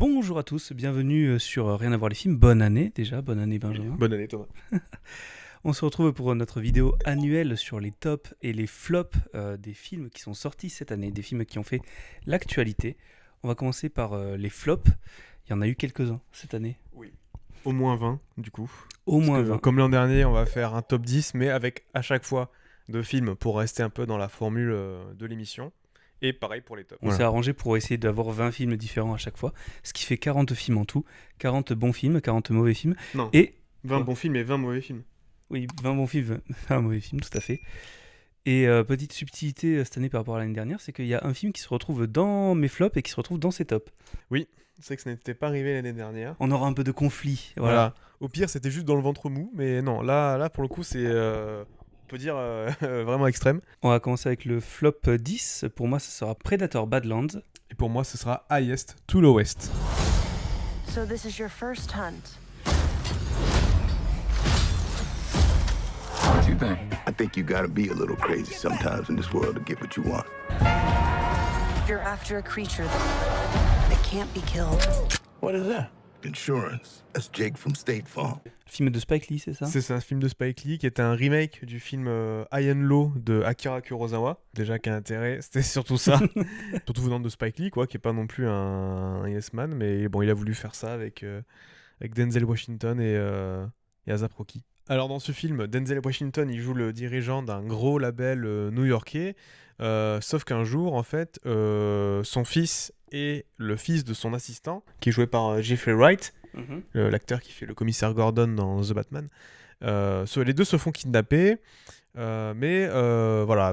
Bonjour à tous, bienvenue sur Rien à voir les films. Bonne année déjà, bonne année Benjamin. Bonne année Thomas. On se retrouve pour notre vidéo annuelle sur les tops et les flops des films qui sont sortis cette année, des films qui ont fait l'actualité. On va commencer par les flops. Il y en a eu quelques-uns cette année. Oui. Au moins 20 du coup. Au Parce moins que, 20. comme l'an dernier, on va faire un top 10, mais avec à chaque fois de films pour rester un peu dans la formule de l'émission. Et pareil pour les tops. On s'est arrangé pour essayer d'avoir 20 films différents à chaque fois, ce qui fait 40 films en tout, 40 bons films, 40 mauvais films. Non, Et 20 bons films et 20 mauvais films. oui, 20 bons films, 20 mauvais films, tout à fait. Et petite subtilité cette année par rapport à l'année dernière, c'est qu'il y a un film qui se retrouve dans mes flops et qui se retrouve dans ces tops. Oui, c'est vrai que ça n'était pas arrivé l'année dernière. On aura un peu de conflit. Voilà. Au pire, c'était juste dans le ventre mou, mais non, là pour le coup, c'est, on peut dire, vraiment extrême. On va commencer avec le flop 10. Pour moi, ça sera Predator Badlands. Et pour moi, ce sera Highest to Lowest. So this is your first hunt. What do you think? I think you gotta be a little crazy sometimes in this world to get what you want. You're after a creature that can't be killed. What is that? Insurance. That's Jake from State Farm. Film de Spike Lee, c'est ça? C'est un film de Spike Lee qui était un remake du film High and Low de Akira Kurosawa. Déjà qu'un intérêt, c'était surtout ça. Surtout venant de Spike Lee, quoi, qui est pas non plus un yes man, mais bon, il a voulu faire ça avec Denzel Washington et A$AP Rocky. Alors dans ce film, Denzel Washington, il joue le dirigeant d'un gros label new-yorkais, sauf qu'un jour, en fait, son fils et le fils de son assistant, qui est joué par Jeffrey Wright, l'acteur qui fait le commissaire Gordon dans The Batman, les deux se font kidnapper, mais voilà,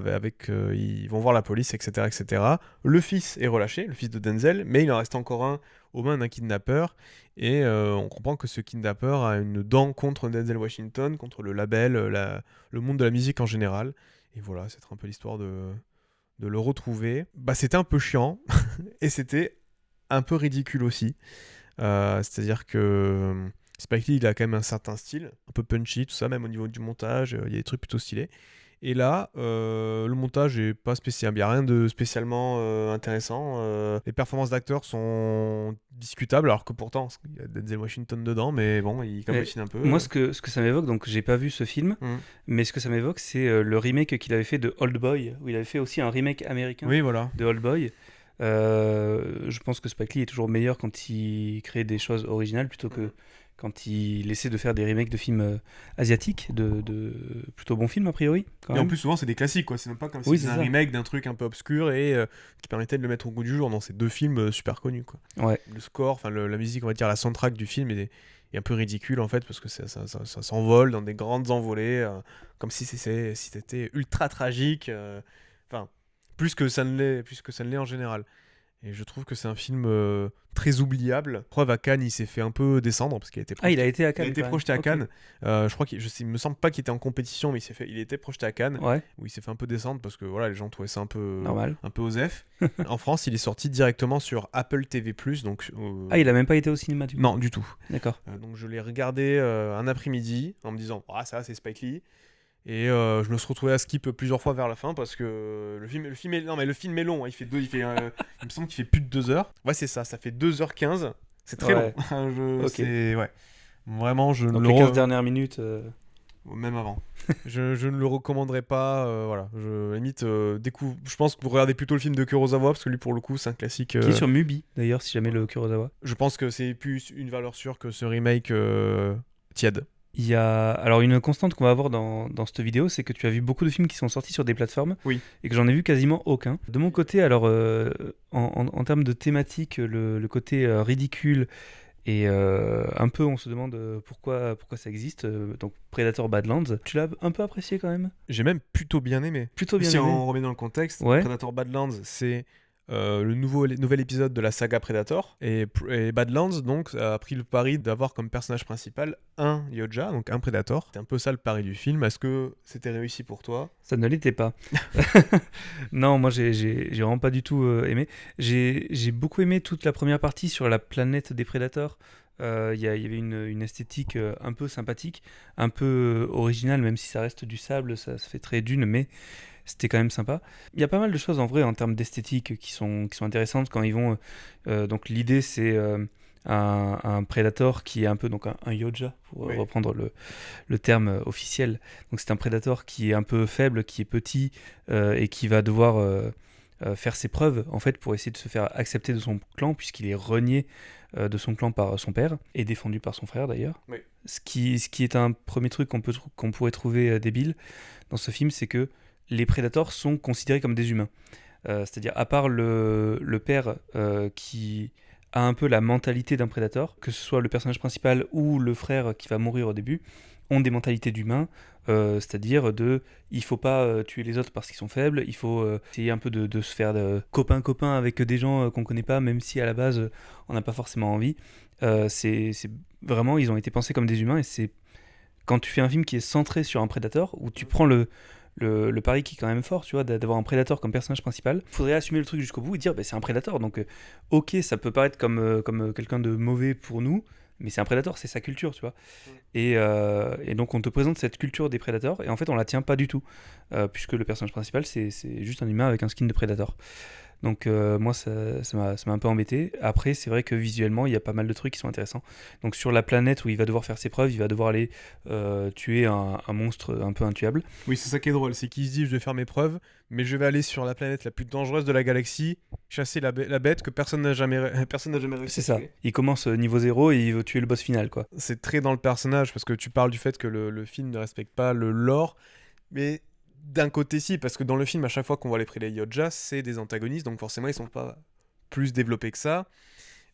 ils vont voir la police, etc., etc. Le fils est relâché, le fils de Denzel, mais il en reste encore un aux mains d'un kidnappeur, et on comprend que ce kidnappeur a une dent contre Denzel Washington, contre le label, le monde de la musique en général, et voilà, c'est un peu l'histoire de le retrouver. Bah, c'était un peu chiant, et c'était un peu ridicule aussi. C'est-à-dire que Spike Lee, il a quand même un certain style, un peu punchy, tout ça, même au niveau du montage, il y a des trucs plutôt stylés. Et là, le montage est pas spécial, il n'y a rien de spécialement intéressant. Les performances d'acteurs sont discutables, alors que pourtant, il y a Denzel Washington dedans, mais bon, il cabotine un peu. Moi, ce que ça m'évoque, donc j'ai pas vu ce film, mais ce que ça m'évoque, c'est le remake qu'il avait fait de Old Boy, où il avait fait aussi un remake américain de Old Boy. Je pense que Spike Lee est toujours meilleur quand il crée des choses originales plutôt que quand il essaie de faire des remakes de films asiatiques, de plutôt bons films a priori. Et en plus, souvent, c'est des classiques, quoi. C'est même pas comme si c'était un remake d'un truc un peu obscur et qui permettait de le mettre au goût du jour. Non, c'est deux films super connus, quoi. Ouais. Le score, enfin la musique, on va dire, la soundtrack du film est un peu ridicule en fait, parce que ça s'envole dans des grandes envolées, comme si c'était ultra tragique. Enfin, plus que ça ne l'est en général. Et je trouve que c'est un film très oubliable. Preuve, à Cannes, il s'est fait un peu descendre parce qu'il a été projeté. Il a été à Cannes. Il a été projeté à Cannes. Je crois il me semble pas qu'il était en compétition, mais il était projeté à Cannes, où il s'est fait un peu descendre parce que voilà, les gens trouvaient ça un peu normal, un peu osef. En France, il est sorti directement sur Apple TV+. Donc il a même pas été au cinéma du coup. Non, du tout. D'accord. Donc je l'ai regardé un après-midi en me disant ça c'est Spike Lee. Et je me suis retrouvé à skip plusieurs fois vers la fin parce que le film est long, hein. Il me semble qu'il fait plus de 2 heures. Ouais, c'est ça fait 2h15. C'est très long. Vraiment, je donc ne les le 15 dernières minutes même avant. je ne le recommanderais pas, voilà. Je pense que vous regardez plutôt le film de Kurosawa parce que lui pour le coup, c'est un classique qui est sur Mubi d'ailleurs si jamais le Kurosawa. Je pense que c'est plus une valeur sûre que ce remake tiède. Il y a alors une constante qu'on va avoir dans cette vidéo, c'est que tu as vu beaucoup de films qui sont sortis sur des plateformes et que j'en ai vu quasiment aucun. De mon côté, alors en termes de thématique, le côté ridicule et un peu on se demande pourquoi ça existe. Donc Predator Badlands, tu l'as un peu apprécié quand même? J'ai même plutôt bien aimé. Si on remet dans le contexte, Predator Badlands, c'est le nouvel épisode de la saga Predator, et Badlands donc a pris le pari d'avoir comme personnage principal un Yoja, donc un Predator. C'était un peu ça le pari du film. Est-ce que c'était réussi pour toi? Ça ne l'était pas. Non, moi j'ai vraiment pas du tout aimé. J'ai beaucoup aimé toute la première partie sur la planète des Predators. Il y avait une esthétique un peu sympathique, un peu originale, même si ça reste du sable, ça se fait très dune, mais c'était quand même sympa. Il y a pas mal de choses en vrai en termes d'esthétique qui sont intéressantes quand ils vont. Donc l'idée c'est un Predator qui est un peu donc un Yoja, pour reprendre le terme officiel. Donc c'est un Predator qui est un peu faible, qui est petit et qui va devoir faire ses preuves en fait pour essayer de se faire accepter de son clan, puisqu'il est renié de son clan par son père et défendu par son frère d'ailleurs. Oui. Ce qui est un premier truc qu'on pourrait trouver débile dans ce film, c'est que les Predators sont considérés comme des humains. C'est-à-dire, à part le père qui a un peu la mentalité d'un Predator, que ce soit le personnage principal ou le frère qui va mourir au début, ont des mentalités d'humains, c'est-à-dire il faut pas tuer les autres parce qu'ils sont faibles, il faut essayer un peu de se faire copain avec des gens qu'on connaît pas, même si à la base on n'a pas forcément envie. C'est vraiment, ils ont été pensés comme des humains, et c'est quand tu fais un film qui est centré sur un Predator, où tu prends le pari qui est quand même fort, tu vois, d'avoir un Predator comme personnage principal, il faudrait assumer le truc jusqu'au bout et dire c'est un Predator, donc ok, ça peut paraître comme quelqu'un de mauvais pour nous, mais c'est un Predator, c'est sa culture, tu vois. Et donc on te présente cette culture des Predators, et en fait on la tient pas du tout, puisque le personnage principal c'est juste un humain avec un skin de Predator. Donc moi ça m'a un peu embêté. Après c'est vrai que visuellement il y a pas mal de trucs qui sont intéressants. Donc sur la planète où il va devoir faire ses preuves, il va devoir aller tuer un monstre un peu intuable. Oui, c'est ça qui est drôle, c'est qu'il se dit je vais faire mes preuves, mais je vais aller sur la planète la plus dangereuse de la galaxie, chasser la bête que personne n'a jamais réussi. C'est ça, il commence niveau 0 et il veut tuer le boss final, quoi. C'est très dans le personnage, parce que tu parles du fait que le film ne respecte pas le lore, mais d'un côté si, parce que dans le film à chaque fois qu'on voit les Yoja, c'est des antagonistes, donc forcément ils sont pas plus développés que ça.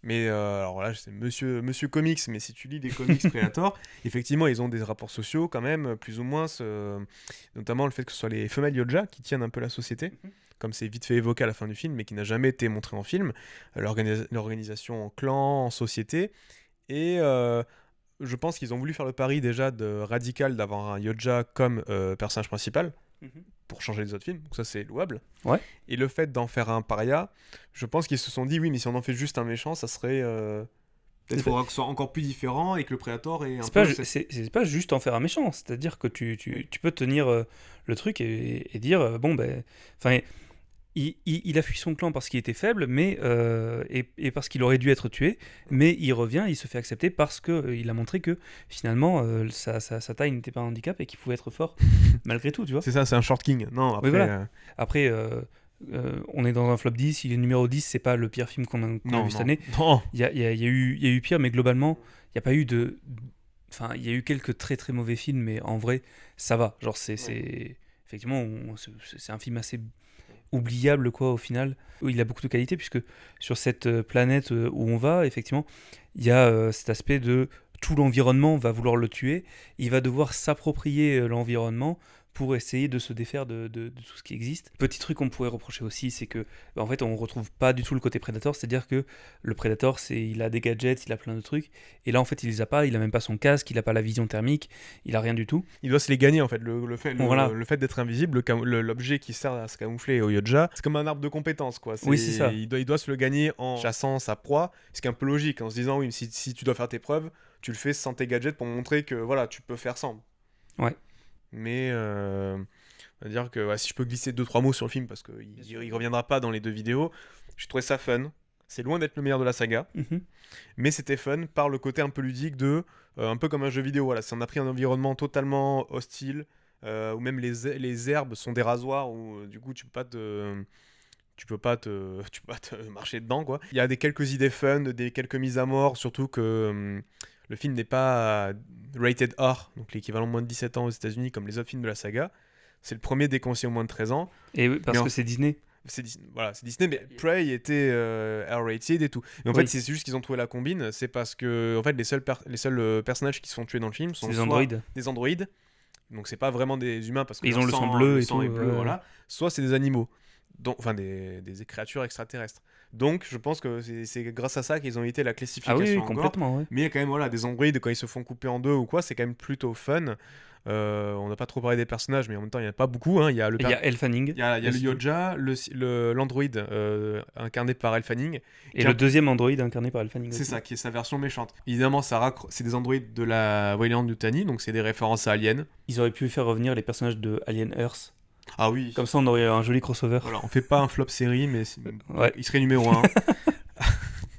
Mais alors là c'est monsieur comics, mais si tu lis des comics Predator, effectivement ils ont des rapports sociaux quand même, plus ou moins, notamment le fait que ce soit les femelles Yoja qui tiennent un peu la société, comme c'est vite fait évoqué à la fin du film, mais qui n'a jamais été montré en film, l'organisation en clan, en société, et je pense qu'ils ont voulu faire le pari déjà de radical d'avoir un Yoja comme personnage principal, pour changer les autres films, donc ça c'est louable. Ouais. Et le fait d'en faire un paria, je pense qu'ils se sont dit oui, mais si on en fait juste un méchant, ça serait peut-être faudra que ce soit encore plus différent et que le Predator est c'est pas juste en faire un méchant, c'est-à-dire que tu peux tenir le truc et dire bon ben enfin il a fui son clan parce qu'il était faible, mais et parce qu'il aurait dû être tué, mais il revient, il se fait accepter parce que il a montré que finalement sa taille n'était pas un handicap et qu'il pouvait être fort malgré tout, tu vois. C'est ça, c'est un short king. Non, après, oui, voilà. Après on est dans un flop 10, il est numéro 10, c'est pas le pire film qu'on a vu cette année. Non. Il y a eu pire, mais globalement, il n'y a pas eu de... Enfin, il y a eu quelques très très mauvais films, mais en vrai, ça va. Genre, effectivement, c'est un film assez oubliable, quoi, au final. Il a beaucoup de qualité, puisque sur cette planète où on va, effectivement, il y a cet aspect de... Tout l'environnement va vouloir le tuer, il va devoir s'approprier l'environnement pour essayer de se défaire de tout ce qui existe. Petit truc qu'on pourrait reprocher aussi, c'est que en fait on retrouve pas du tout le côté Predator, c'est-à-dire que le Predator il a des gadgets, il a plein de trucs, et là en fait il les a pas, il a même pas son casque, il a pas la vision thermique, il a rien du tout. Il doit se les gagner en fait, le voilà. fait d'être invisible, l'objet qui sert à se camoufler au Yoja, c'est comme un arbre de compétences quoi. Oui, c'est ça. Il doit se le gagner en chassant sa proie, ce qui est un peu logique, en se disant oui, si tu dois faire tes preuves, tu le fais sans tes gadgets pour montrer que voilà, tu peux faire sans. Ouais. Mais on va dire que si je peux glisser 2-3 mots sur le film, parce qu'il reviendra pas dans les deux vidéos, j'ai trouvé ça fun. C'est loin d'être le meilleur de la saga, mais c'était fun par le côté un peu ludique de un peu comme un jeu vidéo. Voilà, si on a pris un environnement totalement hostile, où même les herbes sont des rasoirs, où du coup tu peux pas te marcher dedans quoi. Il y a quelques idées fun, quelques mises à mort, surtout que le film n'est pas rated R, donc l'équivalent moins de 17 ans aux États-Unis comme les autres films de la saga. C'est le premier déconseillé au moins de 13 ans. Et oui, parce que c'est Disney. C'est Disney, mais Prey était R-rated et tout. Mais en fait, c'est juste qu'ils ont trouvé la combine. C'est parce que en fait, les seuls personnages qui se font tuer dans le film sont des androïdes. Donc c'est pas vraiment des humains parce que ils ont le sang bleu et tout. Bleu, voilà. Soit c'est des animaux. Enfin des créatures extraterrestres. Donc je pense que c'est grâce à ça qu'ils ont évité la classification. Ah oui, encore. Complètement, ouais. Mais il y a quand même des androïdes quand ils se font couper en deux ou quoi, c'est quand même plutôt fun. On n'a pas trop parlé des personnages, mais en même temps il n'y en a pas beaucoup. Il y a Elle Fanning. Il y a le Yoja, l'androïde incarné par Elle Fanning. Et le deuxième androïde incarné par Elle Fanning. C'est ça, qui est sa version méchante. Évidemment, c'est des androïdes de la Weyland-Yutani, donc c'est des références à Alien. Ils auraient pu faire revenir les personnages de Alien Earth. Ah oui. Comme ça, on aurait un joli crossover. Voilà, on fait pas un flop série, mais ouais. il serait numéro 1.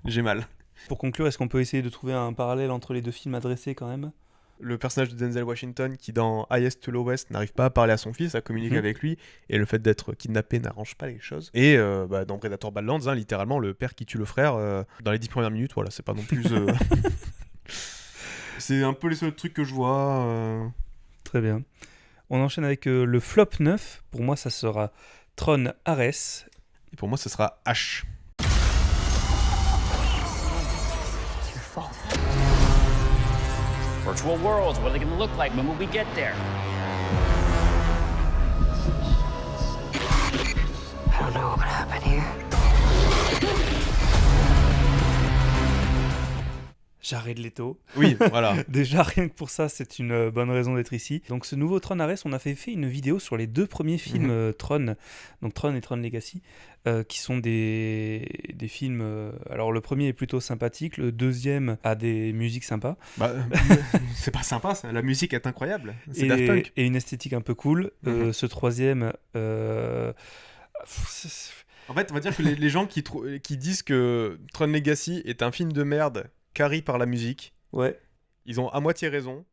J'ai mal. Pour conclure, est-ce qu'on peut essayer de trouver un parallèle entre les deux films adressés quand même ? Le personnage de Denzel Washington qui dans Highest to Lowest n'arrive pas à parler à son fils, à communiquer avec lui, et le fait d'être kidnappé n'arrange pas les choses. Et dans Predator Badlands, littéralement le père qui tue le frère dans les 10 premières minutes, voilà, c'est pas non plus... C'est un peu les seuls trucs que je vois. Très bien. On enchaîne avec le flop 9. Pour moi, ça sera Tron Ares. Et pour moi, ce sera H. Virtual worlds, what are they going to look like when we get there? I don't know what happened here. Jared Leto. Oui, voilà. Déjà, rien que pour ça, c'est une bonne raison d'être ici. Donc, ce nouveau Tron Ares, on a fait une vidéo sur les 2 premiers films Tron, donc Tron et Tron Legacy, qui sont des films... alors, le premier est plutôt sympathique, le deuxième a des musiques sympas. C'est pas sympa, ça. La musique est incroyable. C'est Daft Punk. Et une esthétique un peu cool. Ce troisième... En fait, on va dire que les gens qui disent que Tron Legacy est un film de merde carry par la musique, ils ont à moitié raison,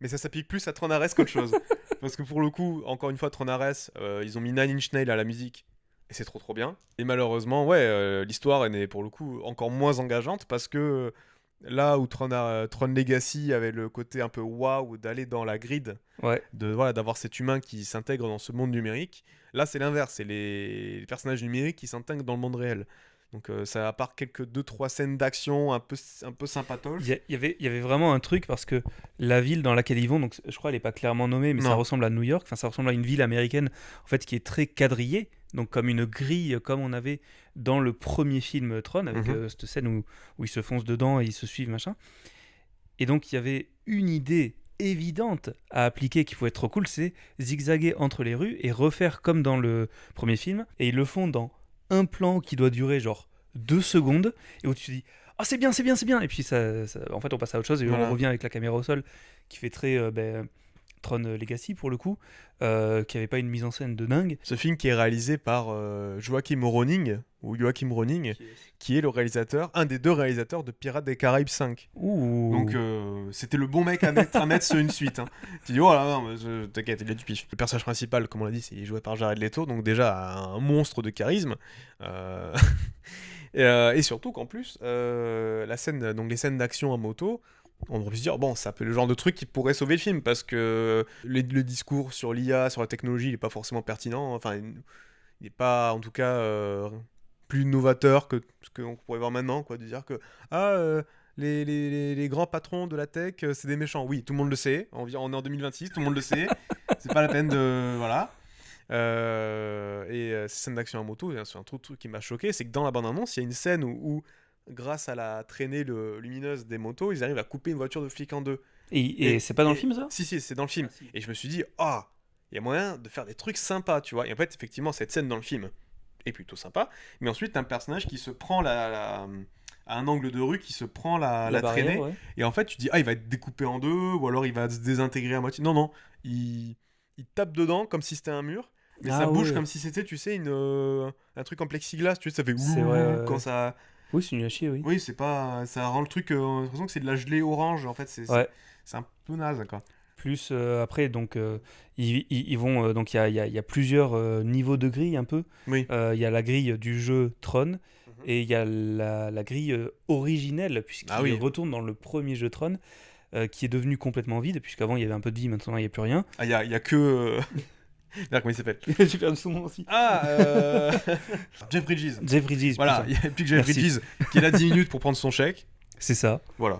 mais ça s'applique plus à Tron Ares qu'autre chose. Parce que pour le coup, encore une fois, Tron Ares, ils ont mis Nine Inch Nails à la musique, et c'est trop bien. Et malheureusement, l'histoire elle est pour le coup encore moins engageante, parce que là où Tron Legacy avait le côté un peu waouh d'aller dans la grid, d'avoir cet humain qui s'intègre dans ce monde numérique, là c'est l'inverse, c'est les personnages numériques qui s'intègrent dans le monde réel. Donc ça, à part quelques 2-3 scènes d'action un peu sympatoches. Il y avait vraiment un truc, parce que la ville dans laquelle ils vont, donc je crois elle n'est pas clairement nommée, mais ça ressemble à New York, ça ressemble à une ville américaine en fait, qui est très quadrillée, donc comme une grille, comme on avait dans le premier film Tron, avec cette scène où ils se foncent dedans et ils se suivent, machin. Et donc il y avait une idée évidente à appliquer qui pouvait être trop cool, c'est zigzaguer entre les rues et refaire comme dans le premier film, et ils le font dans un plan qui doit durer genre 2 secondes, et où tu te dis ah c'est bien, et puis ça, en fait on passe à autre chose, et on revient avec la caméra au sol qui fait très Tron Legacy pour le coup, qui avait pas une mise en scène de dingue. Ce film qui est réalisé par Joachim Ronning, qui est le réalisateur, un des 2 réalisateurs de Pirates des Caraïbes 5. Donc c'était le bon mec à mettre sur une suite. Tu dis oh là non, t'inquiète, il a du pif. Le personnage principal, comme on l'a dit, c'est joué par Jared Leto, donc déjà un monstre de charisme. Et surtout qu'en plus, les scènes d'action en moto, on aurait pu se dire bon, ça peut être le genre de truc qui pourrait sauver le film, parce que le discours sur l'IA, sur la technologie, il est pas forcément pertinent. Enfin, il n'est pas, en tout cas, plus novateur que ce qu'on pourrait voir maintenant, quoi, de dire que les grands patrons de la tech, c'est des méchants. Oui, tout le monde le sait. On est en 2026, tout le monde le sait. C'est pas la peine de voilà. Ces scènes d'action en moto, c'est un truc qui m'a choqué, c'est que dans la bande-annonce, il y a une scène où grâce à la traînée lumineuse des motos, ils arrivent à couper une voiture de flic en 2. Et c'est pas dans le film, ça ? Si, c'est dans le film. Et je me suis dit, il y a moyen de faire des trucs sympas, tu vois. Et en fait, effectivement, cette scène dans le film est plutôt sympa. Mais ensuite, t'as un personnage qui se prend à un angle de rue, qui se prend la traînée. Et en fait, tu dis, il va être découpé en 2, ou alors il va se désintégrer à moitié. Non, il tape dedans comme si c'était un mur. Mais ça bouge comme si c'était, tu sais, un truc en plexiglas, tu sais, ça fait quand ça... Oui, c'est nul à chier, oui. Oui, c'est pas... Ça rend le truc... on a l'impression que c'est de la gelée orange, en fait, c'est un peu naze, quoi. Plus après, donc, ils vont... donc, il y a plusieurs niveaux de grille, un peu. Oui. Il y a la grille du jeu Tron, et il y a la grille originelle, puisqu'il retourne dans le premier jeu Tron, qui est devenu complètement vide, puisqu'avant, il y avait un peu de vie, maintenant, il n'y a plus rien. Il y a que... Comment il s'appelle ? J'ai perdu son nom aussi. Jeff Bridges. Jeff Bridges. Voilà, il n'y a plus que Jeff Bridges qui est là 10 minutes pour prendre son chèque. C'est ça. Voilà.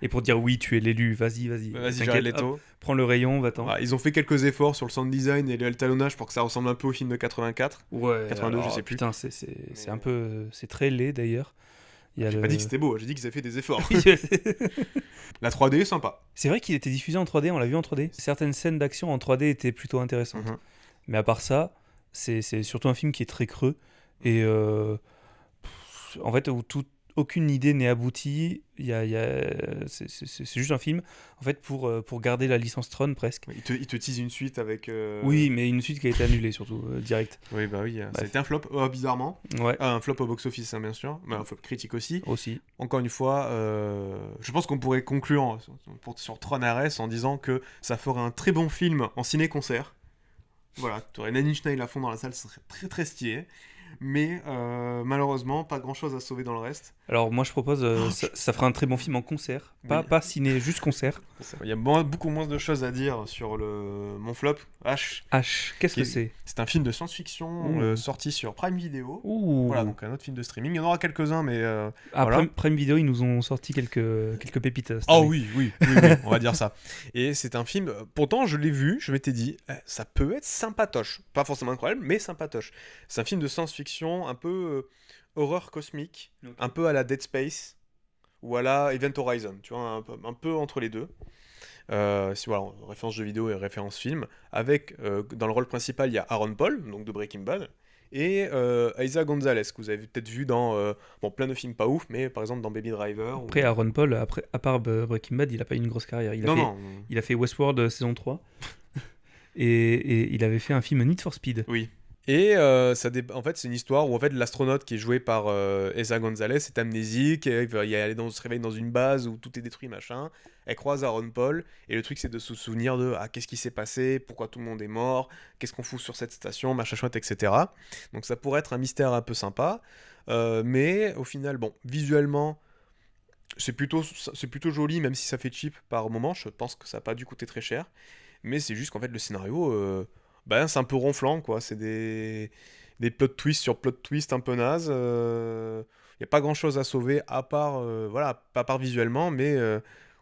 Et pour dire oui, tu es l'élu, vas-y. Vas-y, Jared Leto. Prends le rayon, va-t'en. Voilà, ils ont fait quelques efforts sur le sound design et le talonnage pour que ça ressemble un peu au film de 84. Ouais. 82, je sais plus. Putain, c'est un peu... C'est très laid, d'ailleurs. J'ai pas dit que c'était beau, j'ai dit qu'ils avaient fait des efforts. La 3D est sympa. C'est vrai qu'il était diffusé en 3D, on l'a vu en 3D. Certaines scènes d'action en 3D étaient plutôt intéressantes. Mais à part ça, c'est surtout un film qui est très creux. Et en fait, aucune idée n'est aboutie. C'est juste un film, en fait, pour garder la licence Tron, presque. Il te tease une suite avec... Oui, mais une suite qui a été annulée, surtout, direct. Oui, bah oui, ça a été un flop, bizarrement. Ouais. Un flop au box-office, hein, bien sûr, mais un flop critique aussi. Aussi. Encore une fois, je pense qu'on pourrait conclure sur Tron RS en disant que ça ferait un très bon film en ciné-concert. Voilà, tu aurais Nine Inch Nails à fond dans la salle, ce serait très très stylé. Mais malheureusement, pas grand chose à sauver dans le reste. Alors moi je propose, ça fera un très bon film en concert, pas ciné, juste concert. Il y a beaucoup moins de choses à dire sur mon flop, H. Qu'est-ce que c'est ? C'est un film de science-fiction sorti sur Prime Video. Voilà, donc un autre film de streaming. Il y en aura quelques-uns, mais... voilà. Prime Video, ils nous ont sorti quelques pépites. Oui, on va dire ça. Et c'est un film, pourtant je l'ai vu, je m'étais dit, ça peut être sympatoche. Pas forcément incroyable, mais sympatoche. C'est un film de science-fiction un peu horreur cosmique, un peu à la Dead Space ou à la Event Horizon, tu vois, un peu entre les deux. Voilà, référence jeu vidéo et référence film, avec dans le rôle principal il y a Aaron Paul, donc de Breaking Bad, et Eiza Gonzalez, que vous avez peut-être vu dans plein de films pas ouf, mais par exemple dans Baby Driver. Après Aaron Paul, à part Breaking Bad, il a pas eu une grosse carrière. Il a fait Westworld saison 3 et il avait fait un film Need for Speed. Oui. Et en fait, c'est une histoire où en fait, l'astronaute qui est joué par Eiza Gonzalez est amnésique, et il se réveille dans une base où tout est détruit, machin. Elle croise Aaron Paul, et le truc c'est de se souvenir de qu'est-ce qui s'est passé, pourquoi tout le monde est mort, qu'est-ce qu'on fout sur cette station, machin chouette, etc. Donc ça pourrait être un mystère un peu sympa, mais au final, bon, visuellement, c'est plutôt joli, même si ça fait cheap par moment. Je pense que ça n'a pas dû coûter très cher, mais c'est juste qu'en fait, le scénario... c'est un peu ronflant, quoi. C'est des plot twists sur plot twists un peu nazes. Il n'y a pas grand-chose à sauver, à part visuellement, mais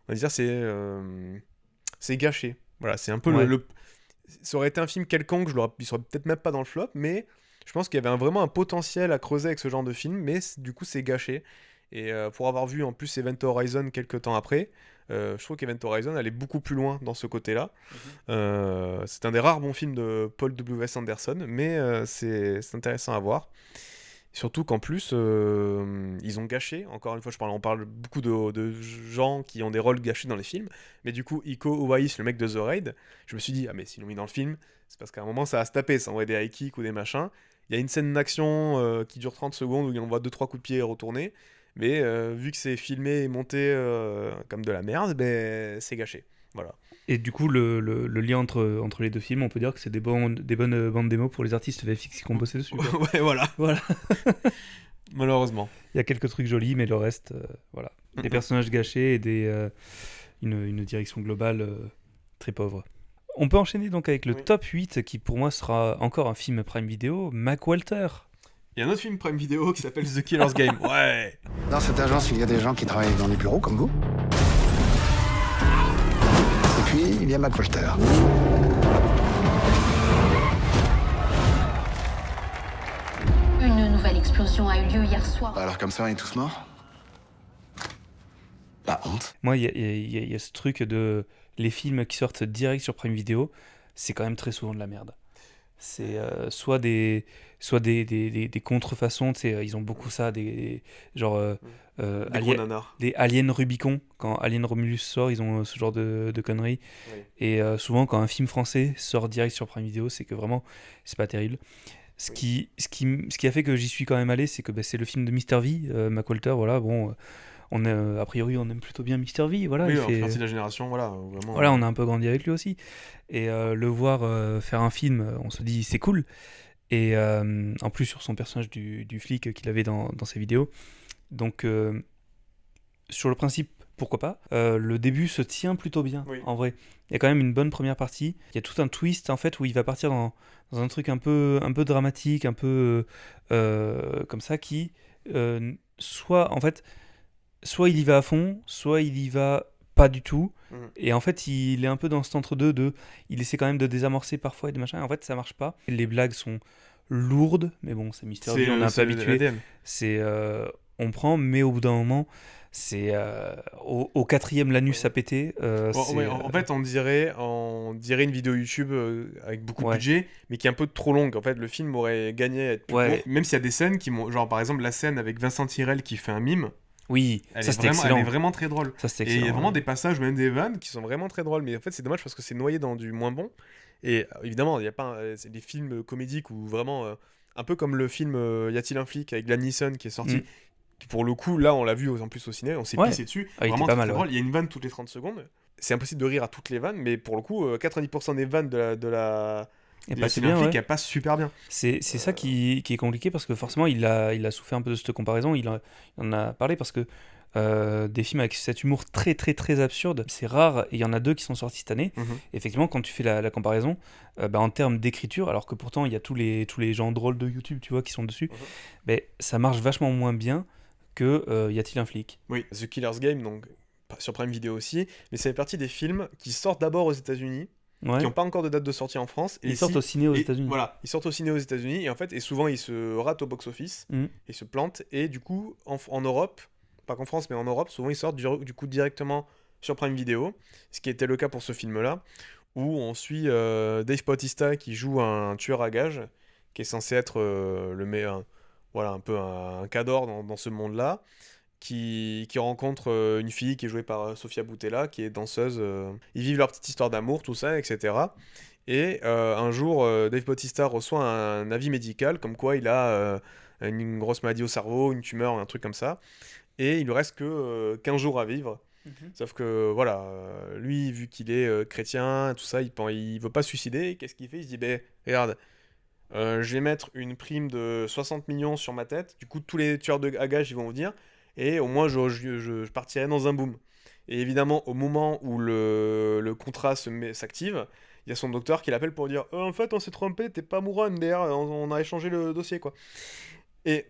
on va dire c'est gâché. Voilà, c'est un peu ça aurait été un film quelconque, il serait peut-être même pas dans le flop, mais je pense qu'il y avait vraiment un potentiel à creuser avec ce genre de film, mais du coup, c'est gâché. Et pour avoir vu en plus Event Horizon quelques temps après, je trouve qu'Event Horizon allait beaucoup plus loin dans ce côté-là. C'est un des rares bons films de Paul W.S. Anderson, mais c'est intéressant à voir. Surtout qu'en plus, ils ont gâché, encore une fois, on parle beaucoup de gens qui ont des rôles gâchés dans les films, mais du coup, Iko Uwais, le mec de The Raid, je me suis dit, mais s'ils l'ont mis dans le film, c'est parce qu'à un moment, ça va se taper, ça envoie des high kicks ou des machins. Il y a une scène d'action qui dure 30 secondes où il envoie 2-3 coups de pied retournés. Mais vu que c'est filmé et monté comme de la merde, c'est gâché. Voilà. Et du coup, le lien entre les deux films, on peut dire que c'est des bonnes bandes démos pour les artistes VFX qui ont bossé dessus. Ouais, voilà. Malheureusement. Il y a quelques trucs jolis, mais le reste, voilà. Des personnages gâchés et une direction globale très pauvre. On peut enchaîner donc avec le top 8, qui pour moi sera encore un film Prime Video, Mac Walter. Il y a un autre film Prime Video qui s'appelle The Killer's Game. Ouais. Dans cette agence, il y a des gens qui travaillent dans les bureaux comme vous. Et puis, il y a Mac Walter. Une nouvelle explosion a eu lieu hier soir. Alors comme ça, on est tous morts ? La honte. Moi, il y a ce truc de... Les films qui sortent direct sur Prime Video, c'est quand même très souvent de la merde. C'est soit des contrefaçons, tu sais, ils ont beaucoup ça, des Alien Rubicon, quand Alien Romulus sort, ils ont ce genre de conneries. Oui. Et souvent, quand un film français sort direct sur Prime Video, c'est que vraiment, c'est pas terrible. Ce qui a fait que j'y suis quand même allé, c'est que c'est le film de Mr. V, Mac Walter, voilà, bon... a priori, on aime plutôt bien Mr. V, voilà. Oui, il fait partie de la génération, voilà. Vraiment, voilà, on a un peu grandi avec lui aussi. Et le voir faire un film, on se dit c'est cool. Et en plus sur son personnage du flic qu'il avait dans ses vidéos. Donc, sur le principe, pourquoi pas. Le début se tient plutôt bien, en vrai. Il y a quand même une bonne première partie. Il y a tout un twist, en fait, où il va partir dans un truc un peu dramatique, un peu comme ça, qui soit il y va à fond, soit il y va pas du tout. Et en fait, il est un peu dans cet entre-deux il essaie quand même de désamorcer parfois et des machins. Et en fait, ça marche pas. Les blagues sont lourdes, mais bon, c'est Mr. V, on est un peu habitué. On prend, mais au bout d'un moment, c'est au quatrième l'anus a pété. En fait, on dirait une vidéo YouTube avec beaucoup de budget, mais qui est un peu trop longue. En fait, le film aurait gagné à être plus court. Même s'il y a des scènes qui m'ont... Genre, par exemple, la scène avec Vincent Tirel qui fait un mime. Oui, ça c'était excellent. Elle est vraiment très drôle. Ça, et il y a vraiment des passages, même des vannes, qui sont vraiment très drôles. Mais en fait, c'est dommage parce que c'est noyé dans du moins bon. Et évidemment, il y a pas, c'est des films comédiques où vraiment, un peu comme le film Y a-t-il un flic avec Liam Neeson qui est sorti. Qui, pour le coup, là, on l'a vu en plus au ciné, on s'est pissé dessus. Vraiment très drôle. Il y a une vanne toutes les 30 secondes. C'est impossible de rire à toutes les vannes, mais pour le coup, 90% des vannes de la elle passe super bien. C'est ça qui est compliqué parce que forcément il a souffert un peu de cette comparaison. Il en a parlé parce que des films avec cet humour très très très absurde, c'est rare et il y en a 2 qui sont sortis cette année. Effectivement, quand tu fais la comparaison, en termes d'écriture, alors que pourtant il y a tous les gens drôles de YouTube, tu vois, qui sont dessus, ça marche vachement moins bien que Y a-t-il un flic. Oui, The Killer's Game, donc sur Prime Video aussi, mais ça fait partie des films qui sortent d'abord aux États-Unis. Qui n'ont pas encore de date de sortie en France. Et ils sortent au ciné aux États-Unis. Voilà, ils sortent au ciné aux États-Unis et en fait, souvent ils se ratent au box-office, ils se plantent et du coup en Europe, pas qu'en France mais en Europe, souvent ils sortent du coup directement sur Prime Video, ce qui était le cas pour ce film-là, où on suit Dave Bautista qui joue un tueur à gages qui est censé être un peu un cador dans ce monde-là. Qui rencontre une fille qui est jouée par Sofia Boutella, qui est danseuse. Ils vivent leur petite histoire d'amour, tout ça, etc. Et un jour, Dave Bautista reçoit un avis médical, comme quoi il a une grosse maladie au cerveau, une tumeur, un truc comme ça. Et il lui reste que 15 jours à vivre. Sauf que, voilà, lui, vu qu'il est chrétien, tout ça, il veut pas se suicider. Qu'est-ce qu'il fait ? Il se dit, regarde, je vais mettre une prime de 60 millions sur ma tête. Du coup, tous les tueurs à gages, ils vont venir. Et au moins je partirai dans un boom. Et évidemment, au moment où le contrat s'active, il y a son docteur qui l'appelle pour dire en fait, on s'est trompé, t'es pas Mouron, d'ailleurs, on a échangé le dossier, quoi. Et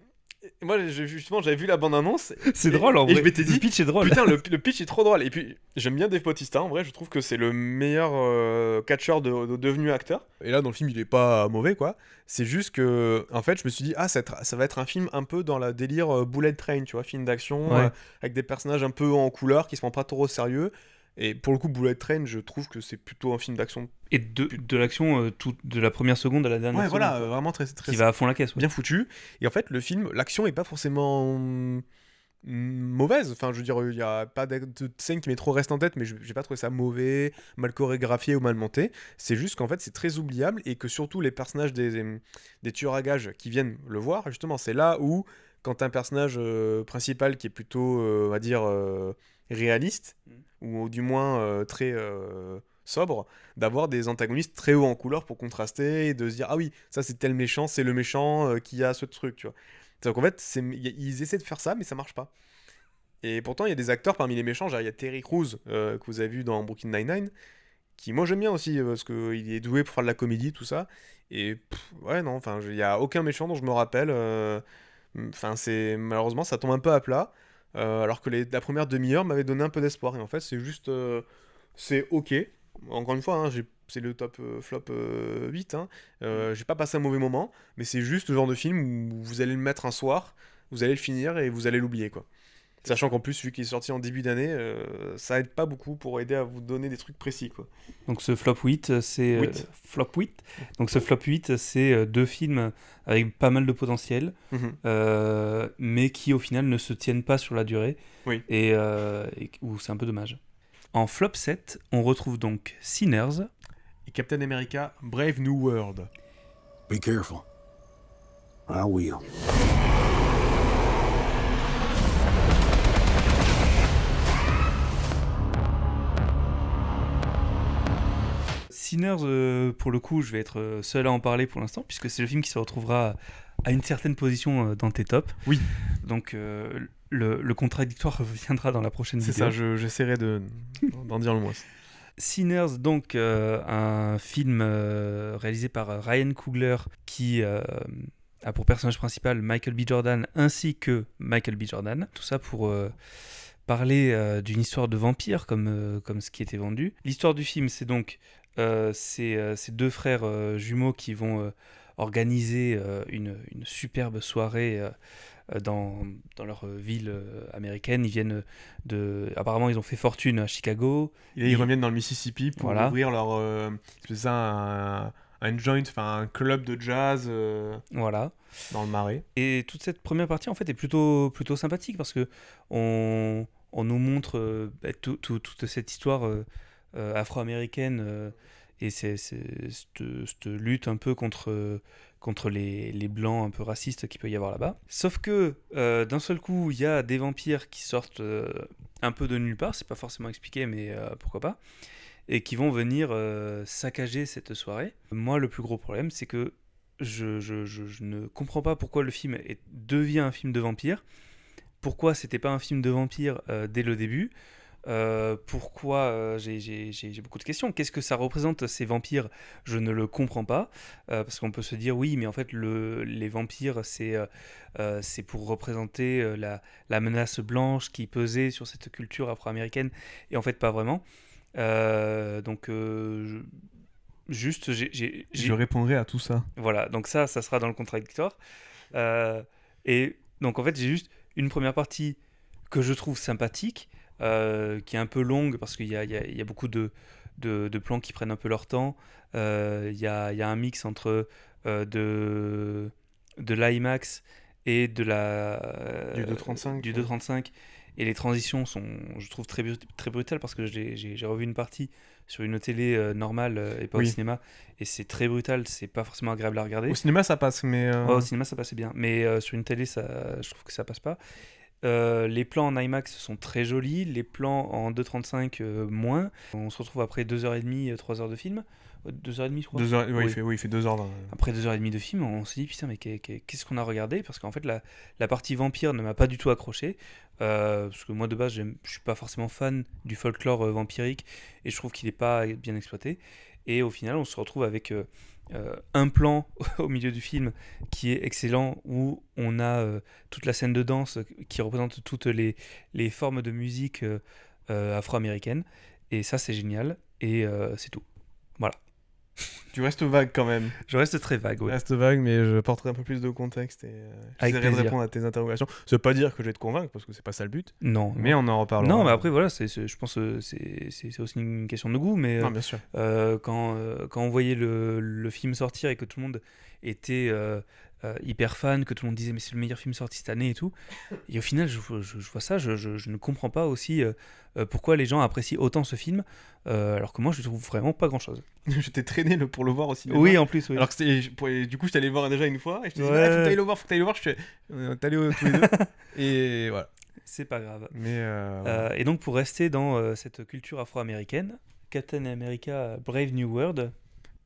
moi, justement, j'avais vu la bande-annonce. C'est drôle, en vrai. Et je m'étais dit, le pitch est drôle. Putain, le pitch est trop drôle. Et puis, j'aime bien Dave Bautista, en vrai, je trouve que c'est le meilleur catcheur devenu acteur. Et là, dans le film, il est pas mauvais, quoi. C'est juste que, en fait, je me suis dit, ça va être un film un peu dans la délire Bullet Train, tu vois, film d'action, avec des personnages un peu en couleur, qui se prend pas trop au sérieux. Et pour le coup, Bullet Train, je trouve que c'est plutôt un film d'action. Et de l'action, de la première seconde à la dernière seconde. Ouais, voilà, vraiment très qui va à fond la caisse. Bien foutu. Et en fait, le film, l'action est pas forcément mauvaise. Enfin, je veux dire, il y a pas de scène qui m'est trop reste en tête, mais j'ai pas trouvé ça mauvais, mal chorégraphié ou mal monté. C'est juste qu'en fait, c'est très oubliable et que surtout les personnages des tueurs à gages qui viennent le voir, justement, c'est là où, quand un personnage principal qui est plutôt, on va dire, réaliste, ou du moins très sobre, d'avoir des antagonistes très hauts en couleur pour contraster et de se dire ah oui, ça c'est tel méchant, c'est le méchant qui a ce truc, tu vois. Donc en fait, ils essaient de faire ça, mais ça marche pas. Et pourtant, il y a des acteurs parmi les méchants, genre il y a Terry Crews que vous avez vu dans Brooklyn Nine-Nine, qui moi j'aime bien aussi parce qu'il est doué pour faire de la comédie, tout ça. Et ouais, non, enfin, il y a aucun méchant dont je me rappelle. Enfin, malheureusement, ça tombe un peu à plat. Alors que la première demi-heure m'avait donné un peu d'espoir. Et en fait, c'est juste. C'est ok. Encore une fois, c'est le top flop 8. J'ai pas passé un mauvais moment. Mais c'est juste le genre de film où vous allez le mettre un soir, vous allez le finir et vous allez l'oublier, quoi. Sachant qu'en plus, vu qu'il est sorti en début d'année, ça aide pas beaucoup pour aider à vous donner des trucs précis, quoi. Donc ce flop 8, c'est... flop 8. Donc ce flop 8, c'est 2 films avec pas mal de potentiel, mais qui au final ne se tiennent pas sur la durée, et où c'est un peu dommage. En flop 7, on retrouve donc Sinners et Captain America Brave New World. Be careful. I will. Sinners, pour le coup, je vais être seul à en parler pour l'instant, puisque c'est le film qui se retrouvera à une certaine position dans tes tops. Oui. Donc le contradictoire reviendra dans la prochaine vidéo. C'est ça, j'essaierai d'en dire le moins. Sinners, donc un film réalisé par Ryan Coogler qui a pour personnage principal Michael B. Jordan ainsi que Michael B. Jordan. Tout ça pour parler d'une histoire de vampire comme ce qui était vendu. L'histoire du film, c'est donc ces 2 frères jumeaux qui vont organiser une superbe soirée dans leur ville américaine. Ils viennent apparemment, ils ont fait fortune à Chicago. Et ils reviennent dans le Mississippi pour ouvrir leur... un joint, enfin un club de jazz Voilà. Dans le Marais. Et toute cette première partie en fait est plutôt sympathique parce que on nous montre toute cette histoire afro-américaine et cette lutte un peu contre les blancs un peu racistes qu'il peut y avoir là-bas. Sauf que d'un seul coup, il y a des vampires qui sortent un peu de nulle part, c'est pas forcément expliqué, mais pourquoi pas, et qui vont venir saccager cette soirée. Moi, le plus gros problème, c'est que je ne comprends pas pourquoi le film devient un film de vampire. Pourquoi c'était pas un film de vampire dès le début. Pourquoi j'ai beaucoup de questions. Qu'est-ce que ça représente ces vampires? Je ne le comprends pas parce qu'on peut se dire oui, mais en fait les vampires c'est pour représenter la menace blanche qui pesait sur cette culture afro-américaine et en fait pas vraiment. Donc juste je répondrai à tout ça. Voilà, donc ça sera dans le contradictoire. Et donc en fait j'ai juste une première partie que je trouve sympathique. Qui est un peu longue parce qu'il y a beaucoup de plans qui prennent un peu leur temps. Il y a un mix entre de l'IMAX et de du 2.35. Du 2.35. Et les transitions sont, je trouve, très brutales parce que j'ai revu une partie sur une télé normale et pas au cinéma. Et c'est très brutal, c'est pas forcément agréable à regarder. Au cinéma, ça passe, mais... Ouais, au cinéma, ça passait bien. Mais sur une télé, je trouve que ça passe pas. Les plans en IMAX sont très jolis, les plans en 2.35 moins. On se retrouve après 2h30, 3h de film. 2h30 je crois. 2h, oui. Il fait 2h20. Après 2h30 de film, on s'est dit putain mais qu'est-ce qu'on a regardé? Parce qu'en fait la partie vampire ne m'a pas du tout accroché. Parce que moi de base je suis pas forcément fan du folklore vampirique et je trouve qu'il n'est pas bien exploité. Et au final on se retrouve avec... un plan au milieu du film qui est excellent où on a toute la scène de danse qui représente toutes les formes de musique afro-américaines et ça c'est génial et c'est tout. Voilà. Tu restes vague quand même. Je reste très vague, oui. Je reste vague, mais je porterai un peu plus de contexte et j'essaierai de répondre à tes interrogations. Ça veut pas dire que je vais te convaincre, parce que c'est pas ça le but. Non. Mais on en reparlera. Non, mais après, voilà, je pense que c'est aussi une question de goût, mais non, bien sûr. Quand on voyait le film sortir et que tout le monde était hyper fan, que tout le monde disait mais c'est le meilleur film sorti cette année et tout, et au final je vois ça, je ne comprends pas aussi pourquoi les gens apprécient autant ce film alors que moi je trouve vraiment pas grand chose. Je t'ai traîné pour le voir au cinéma. Oui, en plus, oui. Alors que du coup je t'allais voir déjà une fois et je te disais faut que t'ailles le voir, je fais t'allais tous les deux et voilà. C'est pas grave. Mais et donc pour rester dans cette culture afro-américaine, Captain America Brave New World,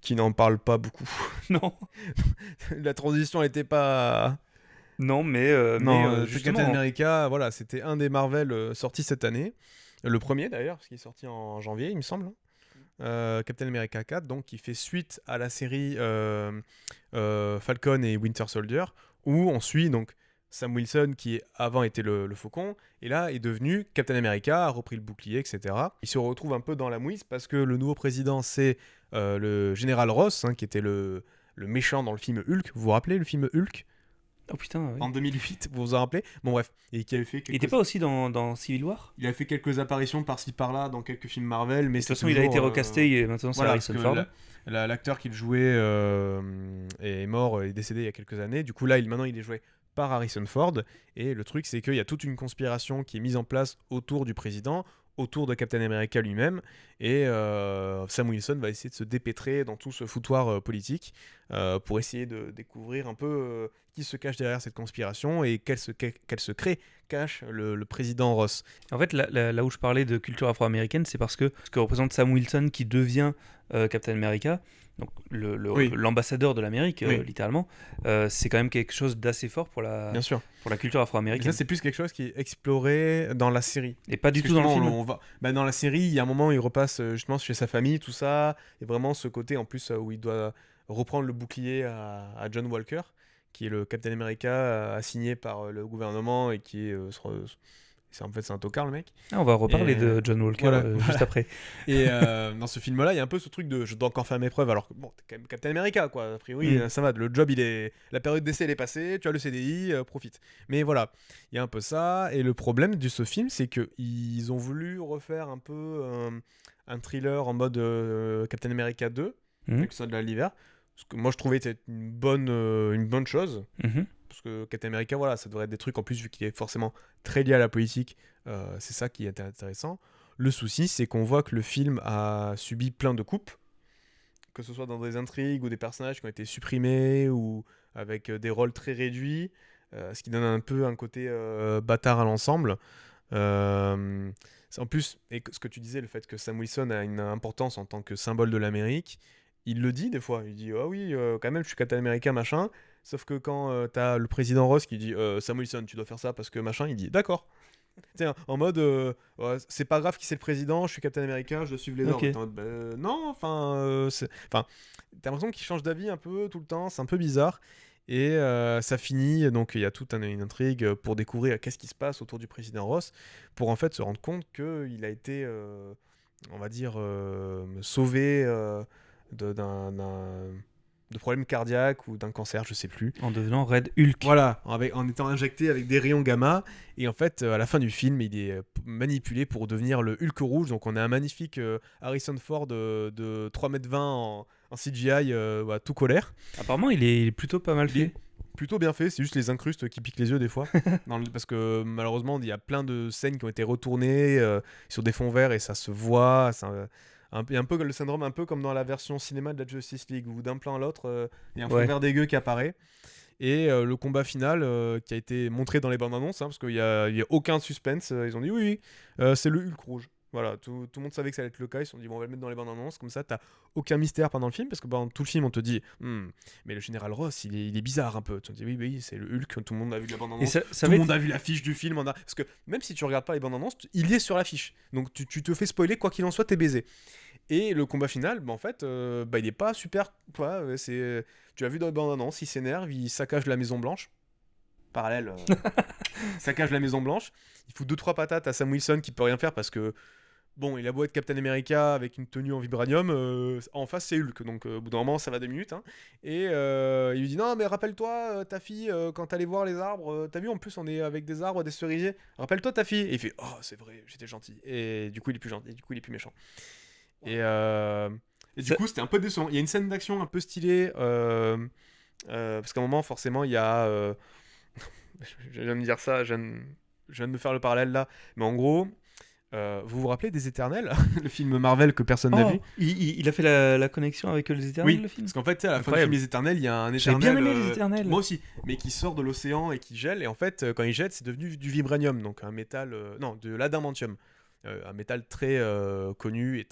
qui n'en parle pas beaucoup. Non. La transition n'était pas... Non, mais justement... Captain America, voilà, c'était un des Marvel sortis cette année. Le premier d'ailleurs, parce qu'il est sorti en janvier, il me semble. Captain America 4, donc qui fait suite à la série Falcon et Winter Soldier, où on suit donc Sam Wilson, qui avant était le Faucon, et là est devenu Captain America, a repris le bouclier, etc. Il se retrouve un peu dans la mouise parce que le nouveau président, c'est le général Ross, qui était le méchant dans le film Hulk. Vous vous rappelez le film Hulk ? Oh putain, oui. En 2008, vous vous en rappelez ? Bon bref, et qui avait fait il était pas aussi dans Civil War ? Il a fait quelques apparitions par-ci par-là dans quelques films Marvel, mais de toute façon il a été recasté et maintenant c'est Harrison Ford. L'acteur qui le jouait est mort, est décédé il y a quelques années. Du coup là, maintenant il est joué par Harrison Ford, et le truc c'est qu'il y a toute une conspiration qui est mise en place autour du président, autour de Captain America lui-même, et Sam Wilson va essayer de se dépêtrer dans tout ce foutoir politique pour essayer de découvrir un peu qui se cache derrière cette conspiration et quel secret cache le président Ross. En fait, là où je parlais de culture afro-américaine, c'est parce que ce que représente Sam Wilson qui devient Captain America, donc l'ambassadeur de l'Amérique, littéralement, c'est quand même quelque chose d'assez fort pour la culture afro-américaine. Et ça, c'est plus quelque chose qui est exploré dans la série. Et pas du tout dans le film. Dans la série, il y a un moment où il repasse justement chez sa famille, tout ça, et vraiment ce côté en plus où il doit reprendre le bouclier à John Walker, qui est le Captain America assigné par le gouvernement et qui est... En fait, c'est un tocard, le mec. On va reparler de John Walker juste après. Et dans ce film-là, il y a un peu ce truc de je dois encore faire mes preuves, alors que bon, t'es quand même Captain America, quoi. A priori, ça va. Le job, la période d'essai, elle est passée. Tu as le CDI, profite. Mais voilà, il y a un peu ça. Et le problème de ce film, c'est qu'ils ont voulu refaire un peu un thriller en mode Captain America 2, avec ça de l'hiver. Ce que moi je trouvais était une bonne chose. Mhm. Parce que Captain America, voilà, ça devrait être des trucs, en plus, vu qu'il est forcément très lié à la politique, c'est ça qui est intéressant. Le souci, c'est qu'on voit que le film a subi plein de coupes, que ce soit dans des intrigues ou des personnages qui ont été supprimés ou avec des rôles très réduits, ce qui donne un peu un côté bâtard à l'ensemble. En plus, et ce que tu disais, le fait que Sam Wilson a une importance en tant que symbole de l'Amérique, il le dit des fois, il dit « Ah oui, quand même, je suis Captain America, machin », sauf que quand t'as le président Ross qui dit « Sam Wilson, tu dois faire ça parce que machin », il dit « D'accord ». Tiens, en mode ouais, c'est pas grave qui c'est le président, je suis Captain America, je dois suivre les ordres. Ok. T'es en mode, non, enfin, t'as l'impression qu'il change d'avis un peu tout le temps, c'est un peu bizarre. Et ça finit, donc il y a toute une intrigue pour découvrir qu'est-ce qui se passe autour du président Ross, pour en fait se rendre compte qu'il a été, on va dire, sauvé de problèmes cardiaques ou d'un cancer, je sais plus. En devenant Red Hulk. Voilà, en étant injecté avec des rayons gamma. Et en fait, à la fin du film, il est manipulé pour devenir le Hulk rouge. Donc on a un magnifique Harrison Ford de 3,20 m en CGI, tout colère. Apparemment, il est plutôt pas mal fait. Plutôt bien fait, c'est juste les incrustes qui piquent les yeux des fois. Parce que malheureusement, il y a plein de scènes qui ont été retournées sur des fonds verts et ça se voit. Il y a un peu le syndrome, un peu comme dans la version cinéma de la Justice League, où d'un plan à l'autre, il y a un fond vert dégueu qui apparaît. Et le combat final qui a été montré dans les bandes annonces, parce qu'il n'y a aucun suspense. Ils ont dit oui, c'est le Hulk rouge. Voilà, tout le monde savait que ça allait être le cas. Ils se sont dit, bon, on va le mettre dans les bandes annonces. Comme ça, t'as aucun mystère pendant le film. Parce que pendant tout le film, on te dit, mais le général Ross, il est bizarre un peu. Tu te dis, oui, c'est le Hulk. Tout le monde a vu la bande annonce. Tout le monde a vu l'affiche du film. Parce que même si tu regardes pas les bandes annonces, il y est sur l'affiche. Donc tu te fais spoiler, quoi qu'il en soit, t'es baisé. Et le combat final, en fait, il est pas super. Tu as vu dans les bandes annonces, il s'énerve, il saccage la Maison Blanche. Parallèle, saccage la Maison Blanche. Il fout 2-3 patates à Sam Wilson qui peut rien faire parce que. Bon, il a beau être Captain America avec une tenue en vibranium, en face c'est Hulk, donc au bout d'un moment ça va 2 minutes. Hein. Et il lui dit non mais rappelle-toi ta fille quand t'allais voir les arbres, t'as vu en plus on est avec des arbres, des cerisiers, rappelle-toi ta fille. Et il fait oh c'est vrai, j'étais gentil. Et du coup il est plus gentil, du coup il est plus méchant. Et du coup c'était un peu décevant. Il y a une scène d'action un peu stylée, parce qu'à un moment forcément il y a... je viens de dire ça, je viens de me faire le parallèle là, mais en gros... vous vous rappelez des Éternels, le film Marvel que personne n'a vu? Il a fait la connexion avec les Éternels, oui, le film. Parce qu'en fait, à la fin du film Les Éternels, il y a un Éternel. J'ai bien aimé les Éternels. Moi aussi, mais qui sort de l'océan et qui gèle. Et en fait, quand il jette, c'est devenu du vibranium, donc un métal, de l'adamantium, un métal très connu et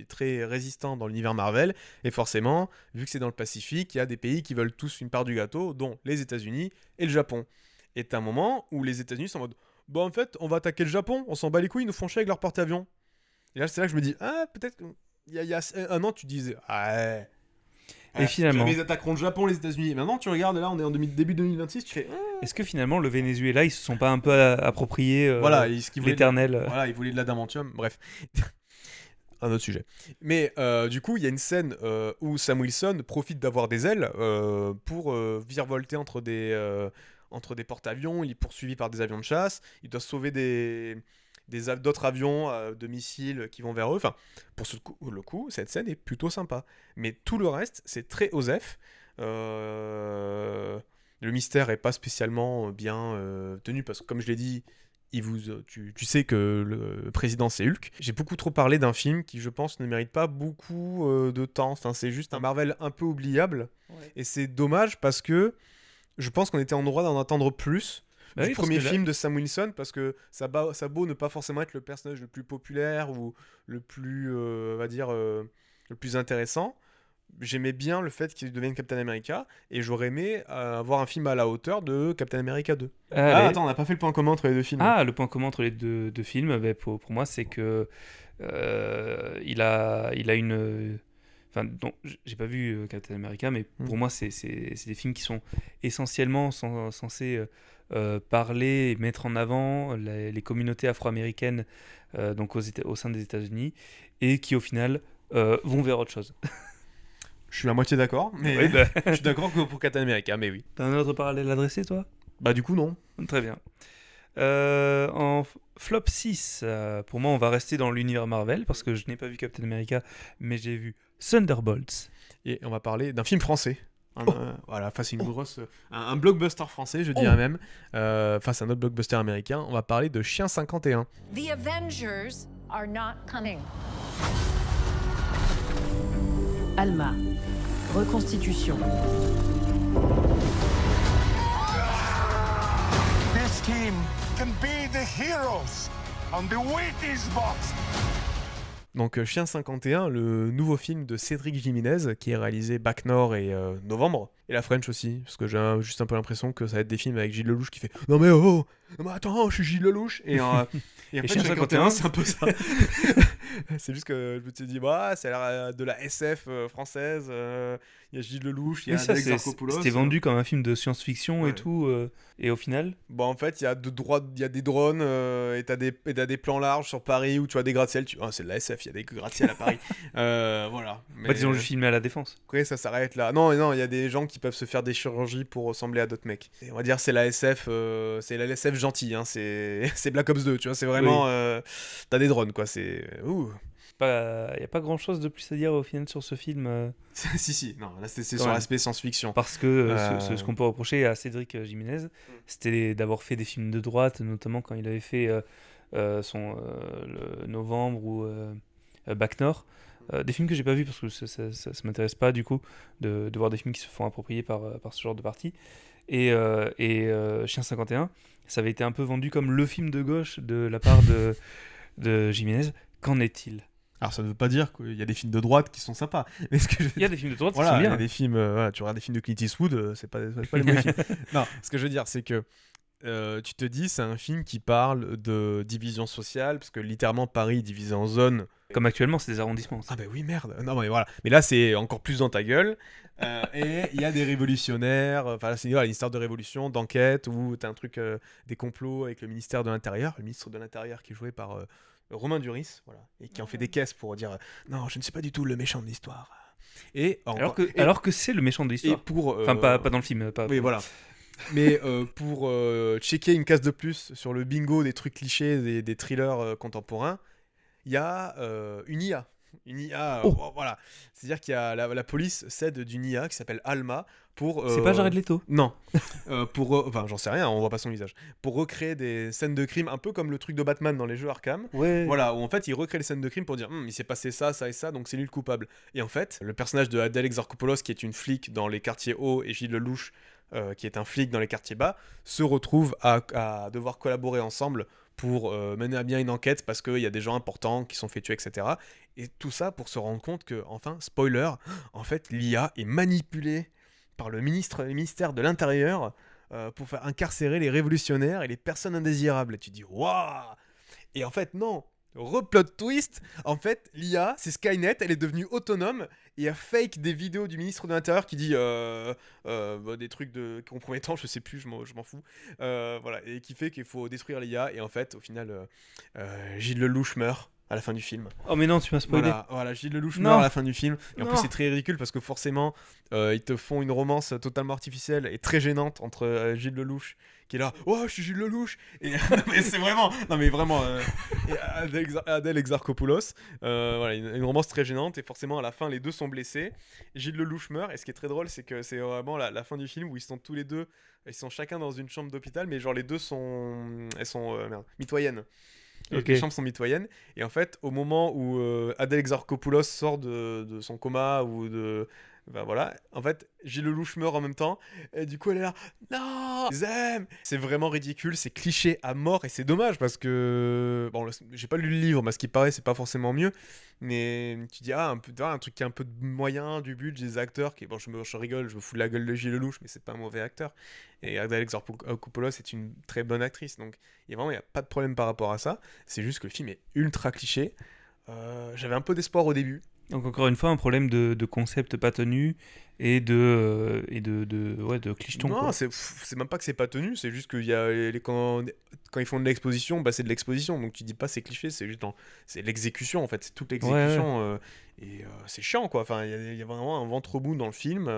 très résistant dans l'univers Marvel. Et forcément, vu que c'est dans le Pacifique, il y a des pays qui veulent tous une part du gâteau, dont les États-Unis et le Japon. Et t'as un moment où les États-Unis sont en mode bon, en fait, on va attaquer le Japon, on s'en bat les couilles, ils nous font chier avec leur porte-avions. Et là, c'est là que je me dis, peut-être qu'il y a un an, tu disais, et finalement, ils attaqueront le Japon, les États-Unis. Et maintenant, tu regardes, là, on est en début 2026, tu fais. Est-ce que finalement, le Venezuela, ils se sont pas un peu appropriés l'Éternel Voilà, ils voulaient de l'adamantium, bref. Un autre sujet. Mais du coup, il y a une scène où Sam Wilson profite d'avoir des ailes pour virevolter entre des porte-avions. Il est poursuivi par des avions de chasse. Il doit sauver d'autres avions de missiles qui vont vers eux. Enfin, pour le coup, cette scène est plutôt sympa. Mais tout le reste, c'est très osef. Le mystère est pas spécialement bien tenu parce que, comme je l'ai dit, tu sais que le président c'est Hulk. J'ai beaucoup trop parlé d'un film qui, je pense, ne mérite pas beaucoup de temps. Enfin, c'est juste un Marvel un peu oubliable. Ouais. Et c'est dommage parce que je pense qu'on était en droit d'en attendre plus du premier film de Sam Wilson, parce que ça a beau ne pas forcément être le personnage le plus populaire ou le plus, on va dire, le plus intéressant. J'aimais bien le fait qu'il devienne Captain America, et j'aurais aimé avoir un film à la hauteur de Captain America 2. Attends, on n'a pas fait le point commun entre les deux films. Le point commun entre les deux films, pour moi, c'est que il a une... Enfin, donc, j'ai pas vu Captain America, mais pour moi, c'est des films qui sont essentiellement censés parler et mettre en avant les communautés afro-américaines donc au sein des États-Unis, et qui, au final, vont vers autre chose. Je suis à moitié d'accord, mais oui, je suis d'accord que pour Captain America, mais oui. T'as un autre parallèle à dresser, toi ? Bah du coup, non. Très bien. En flop 6, pour moi, on va rester dans l'univers Marvel, parce que je n'ai pas vu Captain America, mais j'ai vu Thunderbolts. Et on va parler d'un film français. Voilà, face à une grosse, un blockbuster français, je dirais même, face à un autre blockbuster américain. On va parler de Chien 51. The Avengers are not coming. Alma, reconstitution. This team can be the heroes on the Wheaties box. Donc Chien 51, le nouveau film de Cédric Jiménez qui est réalisé Bac Nord et Novembre, et la French aussi, parce que j'ai juste un peu l'impression que ça va être des films avec Gilles Lelouch qui fait « Non mais oh, non mais attends, je suis Gilles Lelouch !» Et en fait Chien 51, c'est un peu ça. C'est juste que je me suis dit bah, c'est de la SF française, il y a Gilles Lelouch, il y a Alex Zarkopoulos. C'était vendu comme un film de science-fiction et tout, et au final bon, en fait, il y a des drones et t'as des plans larges sur Paris où tu vois des gratte-ciel. C'est de la SF, il y a des gratte-ciel à Paris. Voilà. Mais... En fait, ils ont juste filmé à la Défense. Après, ça s'arrête là. Non, il y a des gens qui peuvent se faire des chirurgies pour ressembler à d'autres mecs. Et on va dire c'est la SF, c'est la SF gentille. Hein. C'est Black Ops 2, tu vois. C'est vraiment... t'as des drones, quoi. C'est... Il n'y a pas grand chose de plus à dire au final sur ce film. si, non, là c'est sur l'aspect science-fiction. Parce que ce qu'on peut reprocher à Cédric Jiménez, c'était d'avoir fait des films de droite, notamment quand il avait fait le Novembre ou Bac Nord. Des films que j'ai pas vus parce que ça m'intéresse pas du coup de voir des films qui se font approprier par ce genre de parti. Et Chien 51, ça avait été un peu vendu comme le film de gauche de la part de Jiménez. Qu'en est-il ? Alors ça ne veut pas dire qu'il y a des films de droite qui sont sympas. Mais il y a des films de droite qui sont bien. Il y a des films, tu regardes des films de Clint Eastwood, c'est pas les mauvais films. Non, ce que je veux dire, c'est que tu te dis, c'est un film qui parle de division sociale, parce que littéralement Paris est divisé en zones. Comme actuellement, c'est des arrondissements. Ah bah oui, merde. Non mais voilà. Mais là, c'est encore plus dans ta gueule. Et il y a des révolutionnaires. Enfin, c'est une histoire de révolution, d'enquête, où t'as un truc, des complots avec le ministère de l'Intérieur. Le ministre de l'Intérieur qui est joué par... Romain Duris, voilà, et qui en fait des caisses pour dire non, je ne suis pas du tout le méchant de l'histoire. Alors que c'est le méchant de l'histoire. Enfin, pas dans le film. Oui, voilà. Mais pour checker une case de plus sur le bingo des trucs clichés des thrillers contemporains, il y a une IA. Une IA, voilà. C'est-à-dire qu'il y a la police s'aide d'une IA qui s'appelle Alma pour... C'est pas Jared Leto ? Non. Enfin, j'en sais rien, on voit pas son visage. Pour recréer des scènes de crime, un peu comme le truc de Batman dans les jeux Arkham. Ouais. Voilà, où en fait, il recrée les scènes de crime pour dire il s'est passé ça, ça et ça, donc c'est lui le coupable. Et en fait, le personnage de Adèle Exarchopoulos, qui est une flic dans les quartiers hauts, et Gilles Lelouch, qui est un flic dans les quartiers bas, se retrouvent à devoir collaborer ensemble pour mener à bien une enquête parce qu'il y a des gens importants qui sont fait tuer, etc. Et tout ça pour se rendre compte que, enfin, spoiler, en fait, l'IA est manipulée par le ministère de l'Intérieur pour faire incarcérer les révolutionnaires et les personnes indésirables. Et tu dis, waouh! Et en fait, non! Replot twist, en fait, l'IA, c'est Skynet, elle est devenue autonome et elle fake des vidéos du ministre de l'Intérieur qui dit des trucs de compromettants, je sais plus, je m'en fous. Voilà, et qui fait qu'il faut détruire l'IA. Et en fait, au final, Gilles Lelouch meurt à la fin du film. Oh mais non, tu m'as spoilé. Voilà, Gilles Lelouch meurt à la fin du film. Et en plus, c'est très ridicule parce que forcément, ils te font une romance totalement artificielle et très gênante entre Gilles Lelouch qui est là, oh, je suis Gilles Lelouch. Et mais c'est vraiment, non mais vraiment, et Adèle Exarchopoulos, voilà, une romance très gênante. Et forcément, à la fin, les deux sont blessés. Gilles Lelouch meurt. Et ce qui est très drôle, c'est que c'est vraiment la fin du film où ils sont tous les deux, ils sont chacun dans une chambre d'hôpital, mais genre les deux sont mitoyennes. Les chambres sont mitoyennes. Et en fait, au moment où Adèle Exarchopoulos sort de son coma ou de... Ben voilà, en fait, Gilles Lelouch meurt en même temps. Et du coup, elle est là, non, j'aime. C'est vraiment ridicule, c'est cliché à mort. Et c'est dommage parce que... Bon, j'ai pas lu le livre, mais à ce qui paraît, c'est pas forcément mieux. Mais tu dis, un truc qui est un peu de moyen, du budget, des acteurs. Bon, je rigole, je me fous de la gueule de Gilles Lelouch, mais c'est pas un mauvais acteur. Et Adèle Exarchopoulos est une très bonne actrice. Donc, il y a pas de problème par rapport à ça. C'est juste que le film est ultra cliché. J'avais un peu d'espoir au début. Donc encore une fois, un problème de concept pas tenu et de clicheton. Non, quoi. C'est même pas que c'est pas tenu, c'est juste qu'il y a quand ils font de l'exposition, bah c'est de l'exposition. Donc tu dis pas c'est cliché, c'est juste c'est l'exécution en fait, c'est toute l'exécution. Et c'est chiant quoi. Enfin, il y a vraiment un ventre mou dans le film.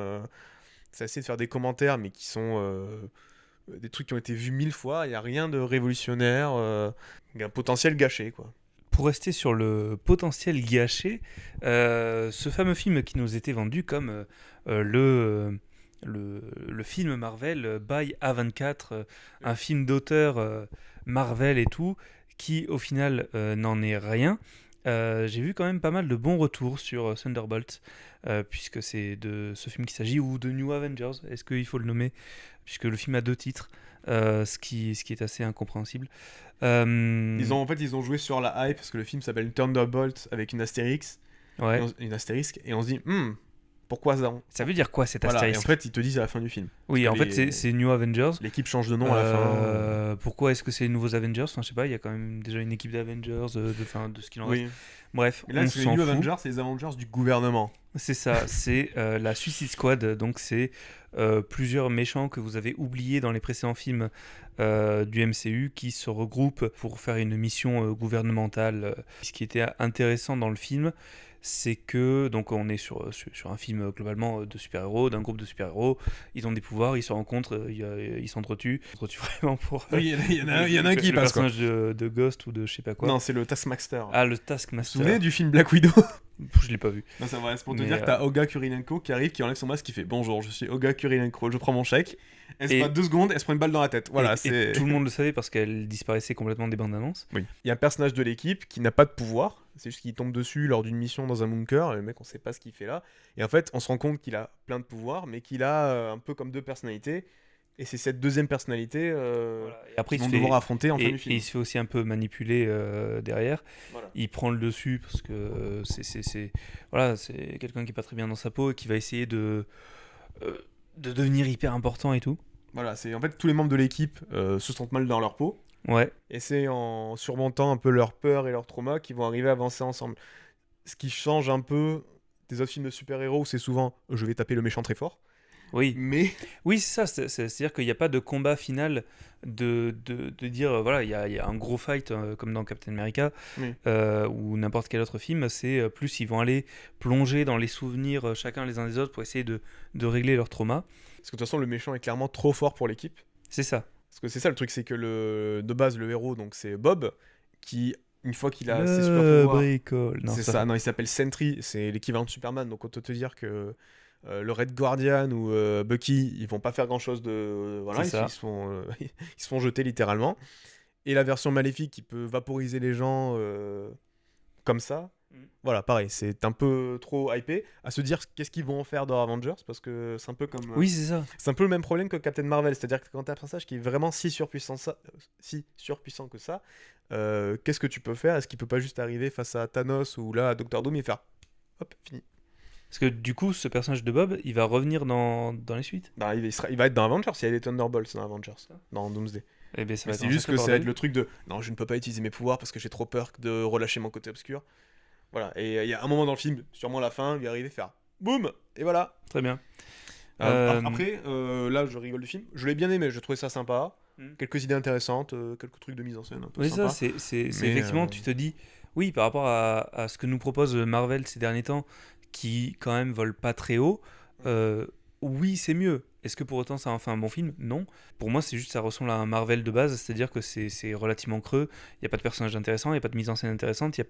C'est essayer de faire des commentaires, mais qui sont des trucs qui ont été vus 1000 fois. Il y a rien de révolutionnaire. Il y a un potentiel gâché quoi. pour rester sur le potentiel gâché, ce fameux film qui nous était vendu comme le film Marvel by A24, un film d'auteur Marvel et tout, qui au final n'en est rien. J'ai vu quand même pas mal de bons retours sur Thunderbolts, puisque c'est de ce film qu'il s'agit, ou de New Avengers, est-ce qu'il faut le nommer, puisque le film a 2 titres, ce qui est assez incompréhensible. Ils ont joué sur la hype, parce que le film s'appelle Thunderbolts avec une astérisque, et on se dit, pourquoi ça ? Ça veut dire quoi cet Voilà, astérisque ? et en fait, ils te disent à la fin du film. Oui, en fait, c'est New Avengers. L'équipe change de nom à la fin. Pourquoi est-ce que c'est les nouveaux Avengers ? Enfin, je sais pas, il y a quand même déjà une équipe d'Avengers, de ce qu'il en reste. Bref, mais là, c'est les New Avengers, c'est les Avengers du gouvernement. C'est ça, c'est la Suicide Squad, donc c'est plusieurs méchants que vous avez oubliés dans les précédents films du MCU qui se regroupent pour faire une mission gouvernementale. Ce qui était intéressant dans le film, c'est que donc on est sur un film globalement de super-héros, d'un groupe de super-héros, ils ont des pouvoirs, ils se rencontrent, ils s'entretuent vraiment pour... Oui, il y en a un qui le passe, quoi. personnage de Ghost ou de je sais pas quoi. Non, c'est le Taskmaster. Ah, le Taskmaster. Vous vous souvenez du film Black Widow ? Je l'ai pas vu. Non, ça va, c'est pour te dire que t'as Olga Kurilenko qui arrive, qui enlève son masque, qui fait « Bonjour, je suis Olga Kurilenko, je prends mon chèque ». Elle se passe 2 secondes, elle se prend une balle dans la tête. Voilà, et tout le monde le savait parce qu'elle disparaissait complètement des bandes annonces. Oui. Il y a un personnage de l'équipe qui n'a pas de pouvoir, c'est juste qu'il tombe dessus lors d'une mission dans un bunker, et le mec on sait pas ce qu'il fait là. Et en fait, on se rend compte qu'il a plein de pouvoirs, mais qu'il a un peu comme 2 personnalités. Et c'est cette deuxième personnalité et après, qu'ils vont devoir affronter en fin du film. Et il se fait aussi un peu manipuler derrière. Voilà. Il prend le dessus parce que c'est quelqu'un qui est pas très bien dans sa peau et qui va essayer de devenir hyper important et tout. Voilà, c'est en fait tous les membres de l'équipe se sentent mal dans leur peau. Ouais. Et c'est en surmontant un peu leur peur et leur trauma qu'ils vont arriver à avancer ensemble. Ce qui change un peu des autres films de super-héros où c'est souvent je vais taper le méchant très fort. Oui, mais... oui, c'est ça, c'est-à-dire qu'il n'y a pas de combat final de dire, voilà, il y a un gros fight comme dans Captain America ou n'importe quel autre film, c'est plus ils vont aller plonger dans les souvenirs chacun les uns des autres pour essayer de régler leur trauma. Parce que de toute façon, le méchant est clairement trop fort pour l'équipe. C'est ça. Parce que c'est ça le truc, c'est que de base, le héros, donc c'est Bob, qui... Une fois qu'il a ses super pouvoirs, bricole. Non, c'est ça. Non, il s'appelle Sentry, c'est l'équivalent de Superman. Donc on peut te dire que le Red Guardian ou Bucky, ils vont pas faire grand chose de. Voilà, ils se font jeter littéralement. Et la version maléfique qui peut vaporiser les gens comme ça. Voilà, pareil, c'est un peu trop hypé. À se dire qu'est-ce qu'ils vont en faire dans Avengers, parce que c'est un peu comme. Oui, c'est ça. C'est un peu le même problème que Captain Marvel, c'est-à-dire que quand t'as un personnage qui est vraiment si surpuissant que ça, qu'est-ce que tu peux faire ? Est-ce qu'il peut pas juste arriver face à Thanos ou là à Doctor Doom et faire hop, fini ? Parce que du coup, ce personnage de Bob, il va revenir dans les suites. Bah, il va être dans Avengers, il y a des Thunderbolts dans Avengers, dans Doomsday. Eh ben, c'est juste que ça va être le truc de non, je ne peux pas utiliser mes pouvoirs parce que j'ai trop peur de relâcher mon côté obscur. Voilà, et il y a un moment dans le film, sûrement à la fin, il va arriver faire boum, et voilà. Très bien. Après, là, je rigole du film. Je l'ai bien aimé, je trouvais ça sympa. Quelques idées intéressantes, quelques trucs de mise en scène un peu sympa. Oui, ça, c'est effectivement, tu te dis, oui, par rapport à ce que nous propose Marvel ces derniers temps, qui quand même vole pas très haut, oui, c'est mieux. Est-ce que pour autant ça en fait un bon film ? Non. Pour moi, c'est juste ça ressemble à un Marvel de base, c'est-à-dire que c'est relativement creux, il n'y a pas de personnages intéressants, il n'y a pas de mise en scène intéressante, il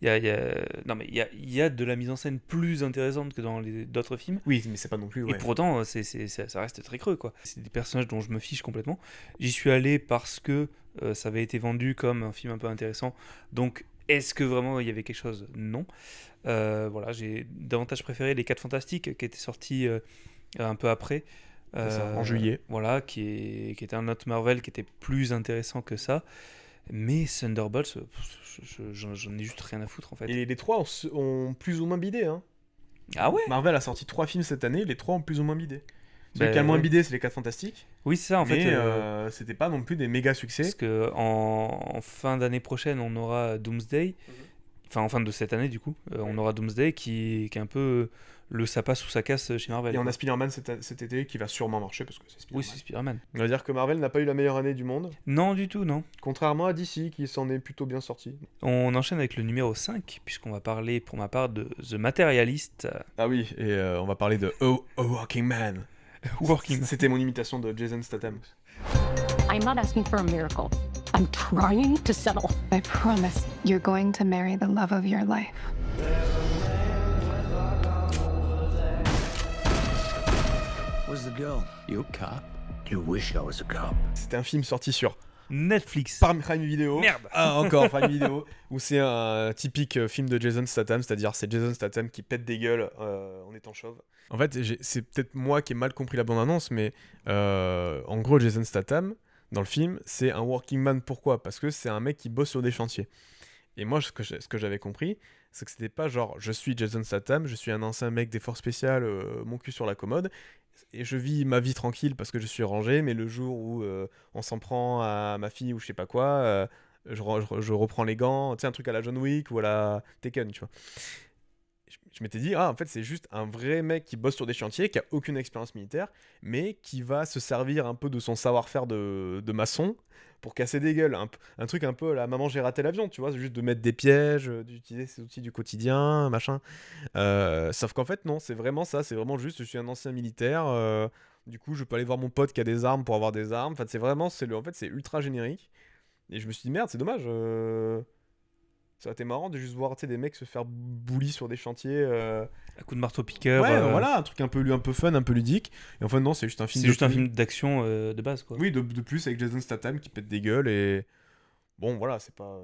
y a de la mise en scène plus intéressante que dans d'autres films. Oui, mais c'est pas non plus... Ouais. Et pour autant, ça reste très creux, quoi. C'est des personnages dont je me fiche complètement. J'y suis allé parce que ça avait été vendu comme un film un peu intéressant, donc est-ce que vraiment il y avait quelque chose ? Non. Voilà, j'ai davantage préféré Les 4 Fantastiques qui étaient sortis un peu après, en juillet. Voilà, qui était un autre Marvel qui était plus intéressant que ça. Mais Thunderbolts, j'en ai juste rien à foutre en fait. Et les 3 ont plus ou moins bidé. Hein. Ah ouais ? Marvel a sorti 3 films cette année, les 3 ont plus ou moins bidé. Celui qui a le moins bidé, c'est Les 4 Fantastiques. Oui, c'est ça en fait. C'était pas non plus des méga succès. Parce qu'en fin d'année prochaine, on aura Doomsday. Enfin, en fin de cette année, du coup, on aura Doomsday qui est un peu le ça passe ou ça casse chez Marvel. Et on a Spider-Man cet été qui va sûrement marcher parce que c'est Spider-Man. Oui, c'est Spider-Man. On va dire que Marvel n'a pas eu la meilleure année du monde. Non, du tout, non. Contrairement à DC qui s'en est plutôt bien sorti. On enchaîne avec le numéro 5, puisqu'on va parler pour ma part de The Materialist. Ah oui, et on va parler de A Working Man. Working Man. C'était mon imitation de Jason Statham. I'm not asking for a miracle. I'm trying to settle. I promise you're going to marry the love of your life. Where's the girl? You a cop? You wish I was a cop. C'était un film sorti sur Netflix. Prime Video. Merde. Ah, encore Prime Video. Où c'est un typique film de Jason Statham, c'est-à-dire c'est Jason Statham qui pète des gueules en étant chauve. En fait, c'est peut-être moi qui ai mal compris la bande-annonce, mais en gros, Jason Statham, dans le film, c'est un working man. Pourquoi ? Parce que c'est un mec qui bosse sur des chantiers. Et moi, ce que j'avais compris, c'est que c'était pas genre je suis Jason Statham, je suis un ancien mec des forces spéciales, mon cul sur la commode, et je vis ma vie tranquille parce que je suis rangé, mais le jour où on s'en prend à ma fille ou je sais pas quoi, je reprends les gants, tu sais, un truc à la John Wick ou à la Tekken, tu vois. Je m'étais dit, en fait, c'est juste un vrai mec qui bosse sur des chantiers, qui a aucune expérience militaire, mais qui va se servir un peu de son savoir-faire de maçon pour casser des gueules. Un truc un peu la maman, j'ai raté l'avion, tu vois, juste de mettre des pièges, d'utiliser ces outils du quotidien, machin. Sauf qu'en fait, non, c'est vraiment ça, c'est vraiment juste, je suis un ancien militaire, du coup, je peux aller voir mon pote qui a des armes pour avoir des armes. Enfin, c'est ultra générique. Et je me suis dit, merde, c'est dommage. Ça aurait été marrant de juste voir des mecs se faire bully sur des chantiers. À coup de marteau-piqueur. Ouais, voilà, un truc un peu fun, un peu ludique. Et en fait, non, c'est juste un film. C'est juste un film d'action de base, quoi. Oui, de plus avec Jason Statham qui pète des gueules et. Bon, voilà, c'est pas.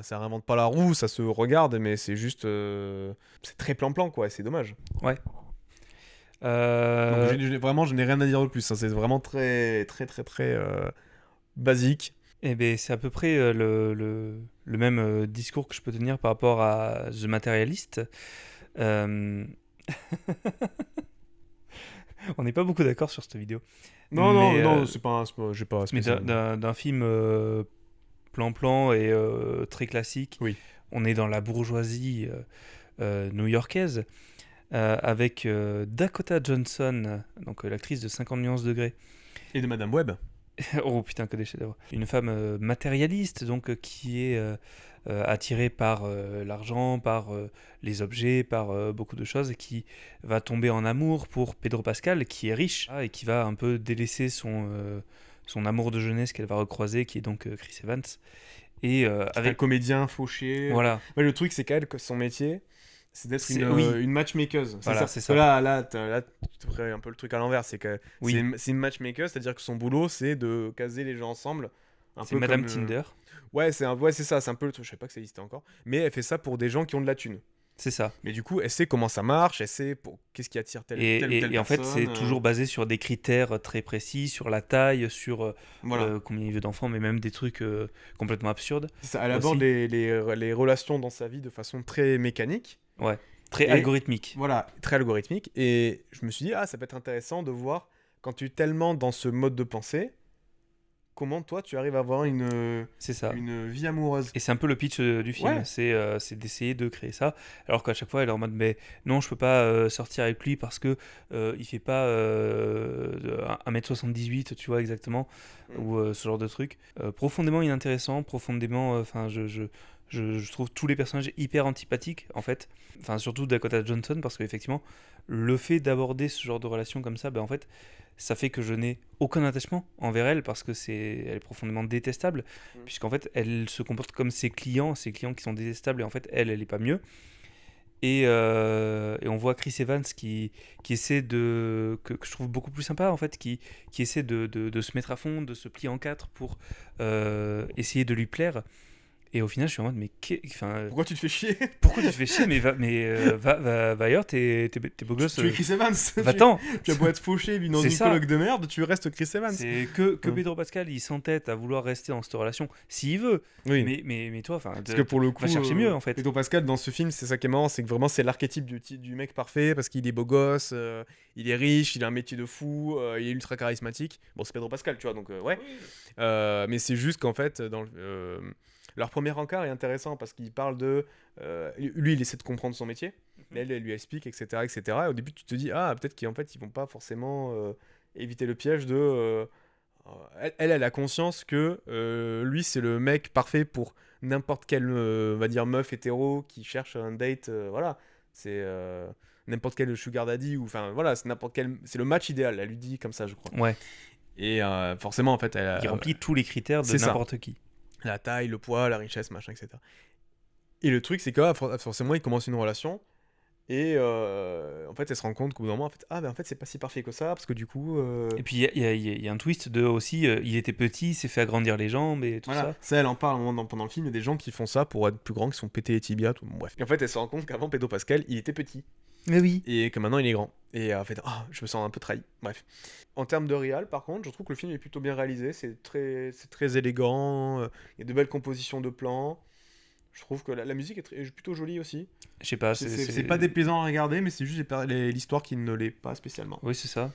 Ça réinvente pas la roue, ça se regarde, mais c'est juste. C'est très plan-plan, quoi, et c'est dommage. Ouais. Donc, vraiment, je n'ai rien à dire de plus. Hein. C'est vraiment très basique. Eh ben, c'est à peu près le même discours que je peux tenir par rapport à The Materialist. On n'est pas beaucoup d'accord sur cette vidéo. Non, c'est pas. J'ai pas. Mais d'un film plan-plan et très classique. Oui. On est dans la bourgeoisie new-yorkaise avec Dakota Johnson, donc l'actrice de 50 nuances degrés. Et de Madame Webb. Oh putain, que des chefs-d'œuvre. Une femme matérialiste, donc qui est attirée par l'argent, par les objets, par beaucoup de choses, et qui va tomber en amour pour Pedro Pascal, qui est riche, et qui va un peu délaisser son amour de jeunesse qu'elle va recroiser, qui est donc Chris Evans. Et avec un comédien fauché. Voilà. Ouais, le truc, c'est qu'elle, son métier, c'est d'être une matchmaker. Voilà, c'est ça. Là, tu ferais un peu le truc à l'envers. C'est que oui. c'est une matchmaker, c'est-à-dire que son boulot, c'est de caser les gens ensemble. C'est Madame Tinder. Ouais, c'est ça. C'est un peu le truc. Je sais pas que ça existait encore. Mais elle fait ça pour des gens qui ont de la thune. C'est ça. Mais du coup, elle sait comment ça marche, elle sait qu'est-ce qui attire telle ou telle personne. Et en fait, c'est toujours basé sur des critères très précis, sur la taille, sur combien il veut d'enfants, mais même des trucs complètement absurdes. Ça, elle aborde les relations dans sa vie de façon très mécanique. Ouais, très algorithmique. Voilà, très algorithmique. Et je me suis dit, ça peut être intéressant de voir, quand tu es tellement dans ce mode de pensée, comment toi tu arrives à avoir une vie amoureuse. Et c'est un peu le pitch du film, ouais. C'est d'essayer de créer ça, alors qu'à chaque fois elle est en mode mais non, je peux pas sortir avec lui parce que il fait pas 1m78, tu vois exactement, ou ce genre de truc. Profondément inintéressant, profondément, je trouve tous les personnages hyper antipathiques en fait, surtout Dakota Johnson, parce qu'effectivement le fait d'aborder ce genre de relation comme ça, en fait ça fait que je n'ai aucun attachement envers elle, parce que elle est profondément détestable, puisqu'en fait elle se comporte comme ses clients qui sont détestables, et en fait elle est pas mieux. Et on voit Chris Evans qui essaie que je trouve beaucoup plus sympa en fait, qui essaie de se mettre à fond, de se plier en quatre pour essayer de lui plaire. Et au final, je suis en mode, pourquoi tu te fais chier ? Pourquoi tu te fais chier ? Mais va ailleurs, t'es beau gosse. Tu es Chris Evans. Va-t'en. Tu as beau être fauché, vivre dans une coloc de merde, tu restes Chris Evans. C'est que Pedro Pascal, il s'entête à vouloir rester dans cette relation, s'il veut. Oui. Mais toi, parce que pour le coup, va chercher mieux en fait. Pedro Pascal, dans ce film, c'est ça qui est marrant, c'est que vraiment, c'est l'archétype du mec parfait, parce qu'il est beau gosse, il est riche, il a un métier de fou, il est ultra charismatique. Bon, c'est Pedro Pascal, tu vois, donc ouais. Oui. Mais c'est juste qu'en fait, leur premier encart est intéressant parce qu'il parle de... lui, il essaie de comprendre son métier. Elle lui explique, etc., etc. Et au début, tu te dis, peut-être qu'en fait, ils vont pas forcément éviter le piège de... Elle a conscience que lui, c'est le mec parfait pour n'importe quelle, on va dire, meuf hétéro qui cherche un date. Voilà, c'est n'importe quel sugar daddy. C'est n'importe quel... C'est le match idéal, elle lui dit comme ça, je crois. Ouais. Et forcément, en fait, il remplit tous les critères de n'importe qui. La taille, le poids, la richesse, machin, etc. Et le truc, c'est que forcément, il commence une relation. Et en fait, elle se rend compte qu'au bout d'un moment, en fait, c'est pas si parfait que ça, parce que du coup... Et puis, il y a un twist de aussi, il était petit, il s'est fait agrandir les jambes et tout ça. Ça, elle en parle à un moment pendant le film, il y a des gens qui font ça pour être plus grands, qui sont pétés les tibias, tout. Bref. Et en fait, elle se rend compte qu'avant, Pedro Pascal, il était petit. Mais oui. Et que maintenant, il est grand. Et en fait, je me sens un peu trahi. Bref. En termes de réal, par contre, je trouve que le film est plutôt bien réalisé, c'est très élégant, il y a de belles compositions de plans. Je trouve que la musique est plutôt jolie aussi. Je sais pas, c'est pas déplaisant à regarder, mais c'est juste l'histoire qui ne l'est pas spécialement. Oui, c'est ça.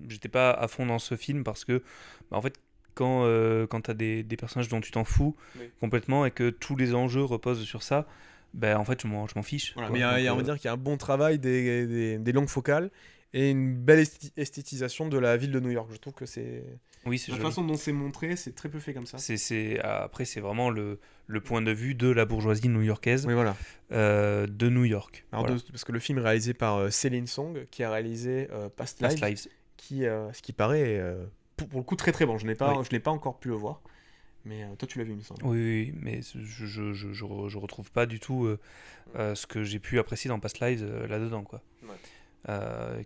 J'étais pas à fond dans ce film parce que, en fait, quand t'as des personnages dont tu t'en fous complètement et que tous les enjeux reposent sur ça, en fait, je m'en fiche. Voilà, mais on va dire qu'il y a un bon travail des longues focales et une belle esthétisation de la ville de New York. Je trouve que c'est... Oui, c'est la joli. façon dont c'est montré, c'est très peu fait comme ça. Après, c'est vraiment le point de vue de la bourgeoisie new-yorkaise de New York. Alors parce que le film est réalisé par Céline Song, qui a réalisé Past Lives, qui, ce qui paraît, pour le coup, très très bon. Je n'ai pas encore pu le voir. Mais toi, tu l'as vu, il me semble. Oui, mais je retrouve pas du tout ce que j'ai pu apprécier dans Past Lives là-dedans, quoi. Ouais.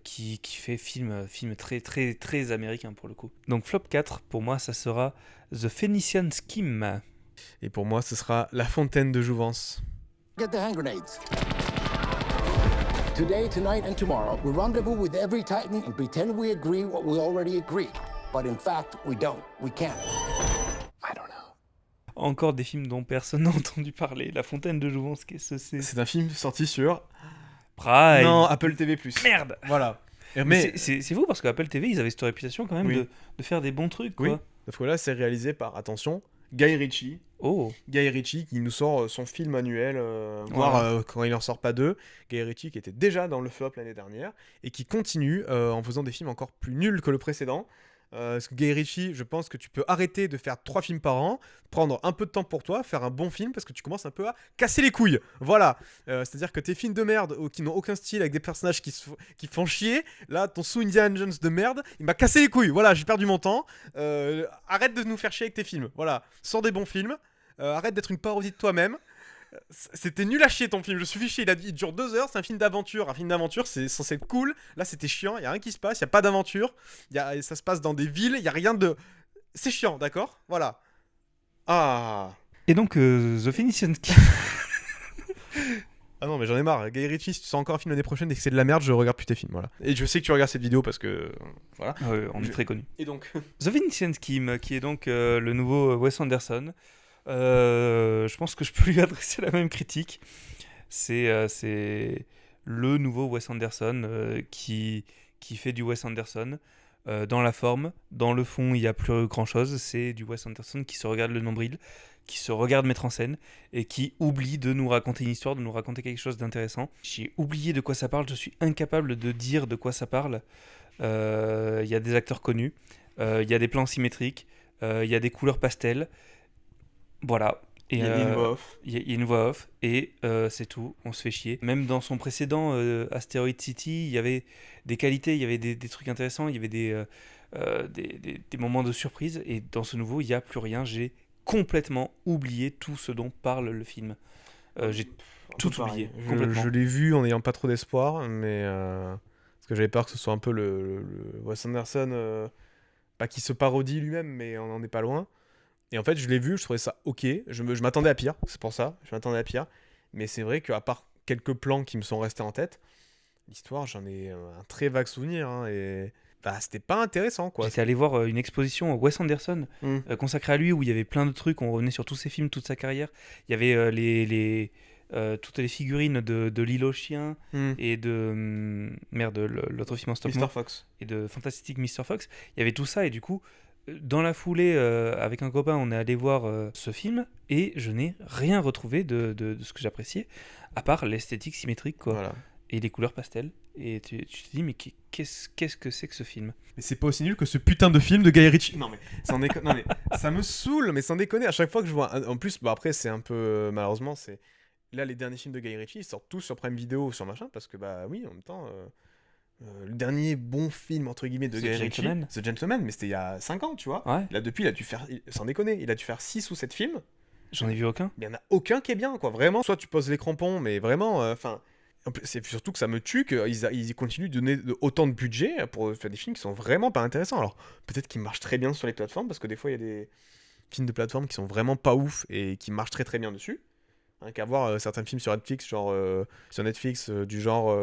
Qui fait film très très très américain pour le coup. Donc flop 4 pour moi ça sera The Phoenician Scheme. Et pour moi ce sera La Fontaine de Jouvence. Get the hand grenades. Today, tonight and tomorrow we rendezvous with every Titan and pretend we agree what we already agreed. But in fact we don't. We can't. I don't know. Encore des films dont personne n'a entendu parler. La Fontaine de Jouvence, qu'est-ce que c'est ? C'est un film sorti sur Prime. Non, Apple TV+. Merde. Voilà. Mais c'est fou parce que Apple TV, ils avaient cette réputation quand même de faire des bons trucs, quoi. Oui. Sauf que là, c'est réalisé par, attention, Guy Ritchie. Oh. Guy Ritchie qui nous sort son film annuel, voire quand il n'en sort pas deux. Guy Ritchie qui était déjà dans le flop l'année dernière et qui continue en faisant des films encore plus nuls que le précédent. Parce que Guy Ritchie, je pense que tu peux arrêter de faire 3 films par an, prendre un peu de temps pour toi, faire un bon film, parce que tu commences un peu à casser les couilles. Voilà. C'est-à-dire que tes films de merde qui n'ont aucun style, avec des personnages qui font chier, là, ton sous Indiana Jones de merde, il m'a cassé les couilles. Voilà, j'ai perdu mon temps. Arrête de nous faire chier avec tes films. Voilà. Sors des bons films. Arrête d'être une parodie de toi-même. C'était nul à chier ton film, je suis fiché, il dure 2 heures, c'est un film d'aventure. Un film d'aventure, c'est censé être cool. Là, c'était chiant, il n'y a rien qui se passe, il n'y a pas d'aventure. Ça se passe dans des villes, il n'y a rien de... C'est chiant, d'accord ? Voilà. Ah. Et donc, The Phoenician Scheme. Ah non, mais j'en ai marre. Guy Ritchie, si tu sors encore un film l'année prochaine et que c'est de la merde, je regarde plus tes films, voilà. Et je sais que tu regardes cette vidéo parce que... Voilà. On est très connus. Et donc The Phoenician Scheme, qui est donc le nouveau Wes Anderson. Je pense que je peux lui adresser la même critique. C'est le nouveau Wes Anderson qui fait du Wes Anderson. Dans la forme, dans le fond, il n'y a plus grand chose. C'est du Wes Anderson qui se regarde le nombril, qui se regarde mettre en scène et qui oublie de nous raconter une histoire, de nous raconter quelque chose d'intéressant. J'ai oublié de quoi ça parle, je suis incapable de dire de quoi ça parle. Il y a des acteurs connus, il y a des plans symétriques, il y a des couleurs pastel. Voilà. Et il y a une voix off. Il y a une voix off et c'est tout, on se fait chier. Même dans son précédent Asteroid City, il y avait des qualités, il y avait des trucs intéressants, il y avait des moments de surprise. Et dans ce nouveau, il n'y a plus rien. J'ai complètement oublié tout ce dont parle le film. J'ai tout oublié. Je l'ai vu en n'ayant pas trop d'espoir, mais parce que j'avais peur que ce soit un peu le Wes Anderson, pas qui se parodie lui-même, mais on n'en est pas loin. Et en fait, je l'ai vu, je trouvais ça ok. Je m'attendais à pire, c'est pour ça. Je m'attendais à pire. Mais c'est vrai qu'à part quelques plans qui me sont restés en tête, l'histoire, j'en ai un très vague souvenir. Hein, et c'était pas intéressant, quoi. J'étais allé voir une exposition Wes Anderson consacrée à lui, où il y avait plein de trucs. On revenait sur tous ses films, toute sa carrière. Il y avait toutes les figurines de L'île aux chiens et de... l'autre film en stop Mr. Fox. Et de Fantastic Mr. Fox. Il y avait tout ça, et du coup... Dans la foulée, avec un copain, on est allé voir ce film et je n'ai rien retrouvé de ce que j'appréciais, à part l'esthétique symétrique, quoi. Voilà. Et les couleurs pastel. Et tu te dis, mais qu'est-ce que c'est que ce film ? Mais c'est pas aussi nul que ce putain de film de Guy Ritchie. Non mais ça me saoule, mais sans déconner. À chaque fois que je vois, en plus, après c'est un peu malheureusement, c'est là les derniers films de Guy Ritchie, ils sortent tous sur Prime Video ou sur machin, parce que oui, en même temps. Le dernier bon film, entre guillemets, de Guy Ritchie, The Gentleman, mais c'était il y a 5 ans, tu vois. Ouais. Là, depuis, il a dû faire, sans déconner, il a dû faire 6 ou 7 films. J'en ai vu aucun. Il y en a aucun qui est bien, quoi. Vraiment, soit tu poses les crampons, mais vraiment, enfin... c'est surtout que ça me tue qu'ils continuent de donner autant de budget pour faire des films qui sont vraiment pas intéressants. Alors, peut-être qu'ils marchent très bien sur les plateformes, parce que des fois, il y a des films de plateforme qui sont vraiment pas ouf et qui marchent très très bien dessus. Qu'à voir certains films sur Netflix, du genre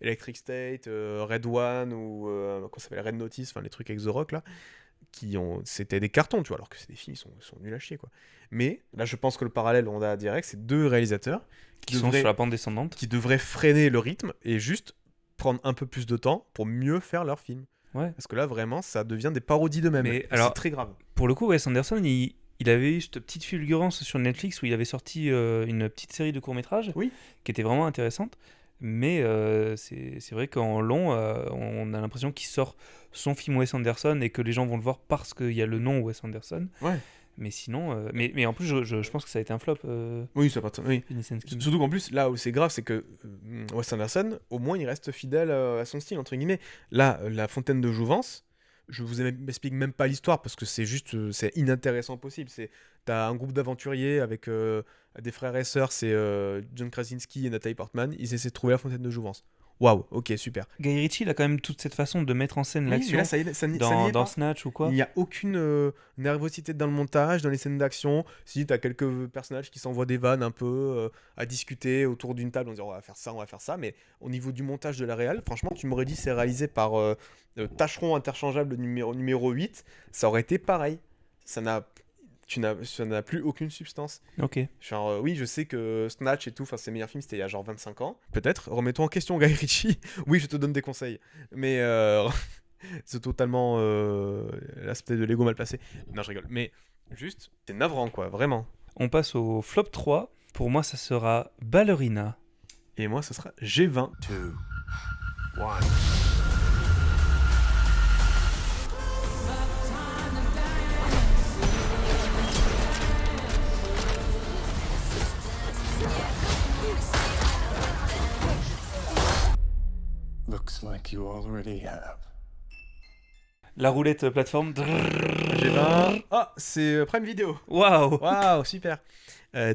Electric State, Red One ou comment ça s'appelle, Red Notice, enfin les trucs avec The Rock là, c'était des cartons, tu vois, alors que c'est des films, ils sont nuls à chier, quoi. Mais là, je pense que le parallèle, on a direct, c'est 2 réalisateurs qui sont sur la pente descendante, qui devraient freiner le rythme et juste prendre un peu plus de temps pour mieux faire leur film. Ouais. Parce que là, vraiment, ça devient des parodies d'eux-mêmes. Mais c'est très grave. Pour le coup, Wes Anderson, il avait eu cette petite fulgurance sur Netflix où il avait sorti une petite série de courts-métrages qui était vraiment intéressante. Mais c'est vrai qu'en long, on a l'impression qu'il sort son film Wes Anderson et que les gens vont le voir parce qu'il y a le nom Wes Anderson. Ouais. Mais sinon, mais en plus, je pense que ça a été un flop. Oui, ça part. Oui. Surtout qu'en plus, là où c'est grave, c'est que Wes Anderson, au moins, il reste fidèle à son style, entre guillemets. Là, La Fontaine de Jouvence, je vous explique même pas l'histoire parce que c'est inintéressant possible. T'as un groupe d'aventuriers avec des frères et sœurs, c'est John Krasinski et Natalie Portman. Ils essaient de trouver la Fontaine de Jouvence. Waouh, ok, super. Guy Ritchie, il a quand même toute cette façon de mettre en scène l'action dans Snatch ou quoi. Il n'y a aucune nervosité dans le montage, dans les scènes d'action. Si, t'as quelques personnages qui s'envoient des vannes un peu à discuter autour d'une table, on dit on va faire ça, mais au niveau du montage de la réal, franchement, tu m'aurais dit c'est réalisé par Tâcheron interchangeable numéro 8, ça aurait été pareil. Ça n'a plus aucune substance. Ok. Genre, oui, je sais que Snatch et tout, ses meilleurs films, c'était il y a genre 25 ans. Peut-être. Remettons en question Guy Ritchie. Oui, je te donne des conseils. Mais c'est totalement l'aspect de l'ego mal placé. Non, je rigole. Mais juste, c'est navrant, quoi, vraiment. On passe au flop 3. Pour moi, ça sera Ballerina. Et moi, ça sera G20. 2, 1. Looks like you already have. La roulette plateforme. G20. Ah, c'est Prime Video. Waouh, super.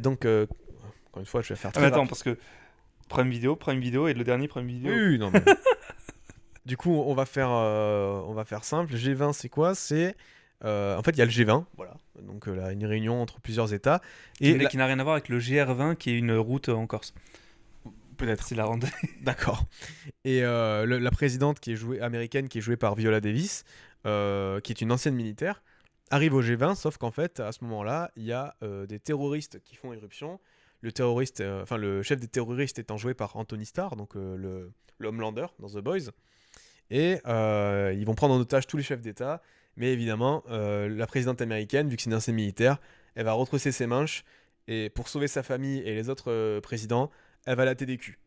Donc, encore une fois, je vais faire très attends, parce que Prime Video et le dernier Prime Video. Oui, non, mais... Du coup, on va faire simple. G20, c'est quoi ? C'est... en fait, il y a le G20, voilà. Donc, une réunion entre plusieurs États. Qui n'a rien à voir avec le GR20, qui est une route en Corse. Peut-être. C'est la randonnée. D'accord. Et la présidente américaine, qui est jouée par Viola Davis, qui est une ancienne militaire, arrive au G20, sauf qu'en fait, à ce moment-là, il y a des terroristes qui font éruption. Le chef des terroristes étant joué par Anthony Starr, donc le Homelander dans The Boys. Et ils vont prendre en otage tous les chefs d'État. Mais évidemment, la présidente américaine, vu que c'est une ancienne militaire, elle va retrousser ses manches. Et pour sauver sa famille et les autres présidents, elle va la TDQ.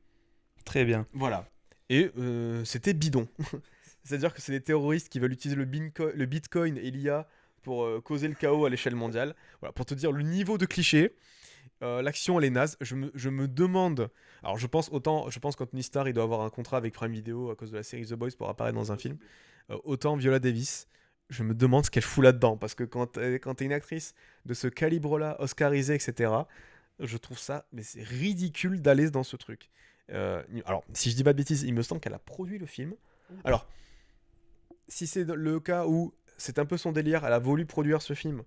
Très bien. Voilà. Et c'était bidon. C'est-à-dire que c'est des terroristes qui veulent utiliser le Bitcoin et l'IA pour causer le chaos à l'échelle mondiale. Voilà, pour te dire le niveau de cliché. L'action, elle est naze. Je me demande... Alors, je pense qu'Anthony Starr, il doit avoir un contrat avec Prime Video à cause de la série The Boys pour apparaître dans un film. Autant Viola Davis, je me demande ce qu'elle fout là-dedans. Parce que quand t'es une actrice de ce calibre-là, oscarisée, etc., je trouve ça... Mais c'est ridicule d'aller dans ce truc. Alors, si je dis pas de bêtises, il me semble qu'elle a produit le film. Alors, si c'est le cas où c'est un peu son délire, elle a voulu produire ce film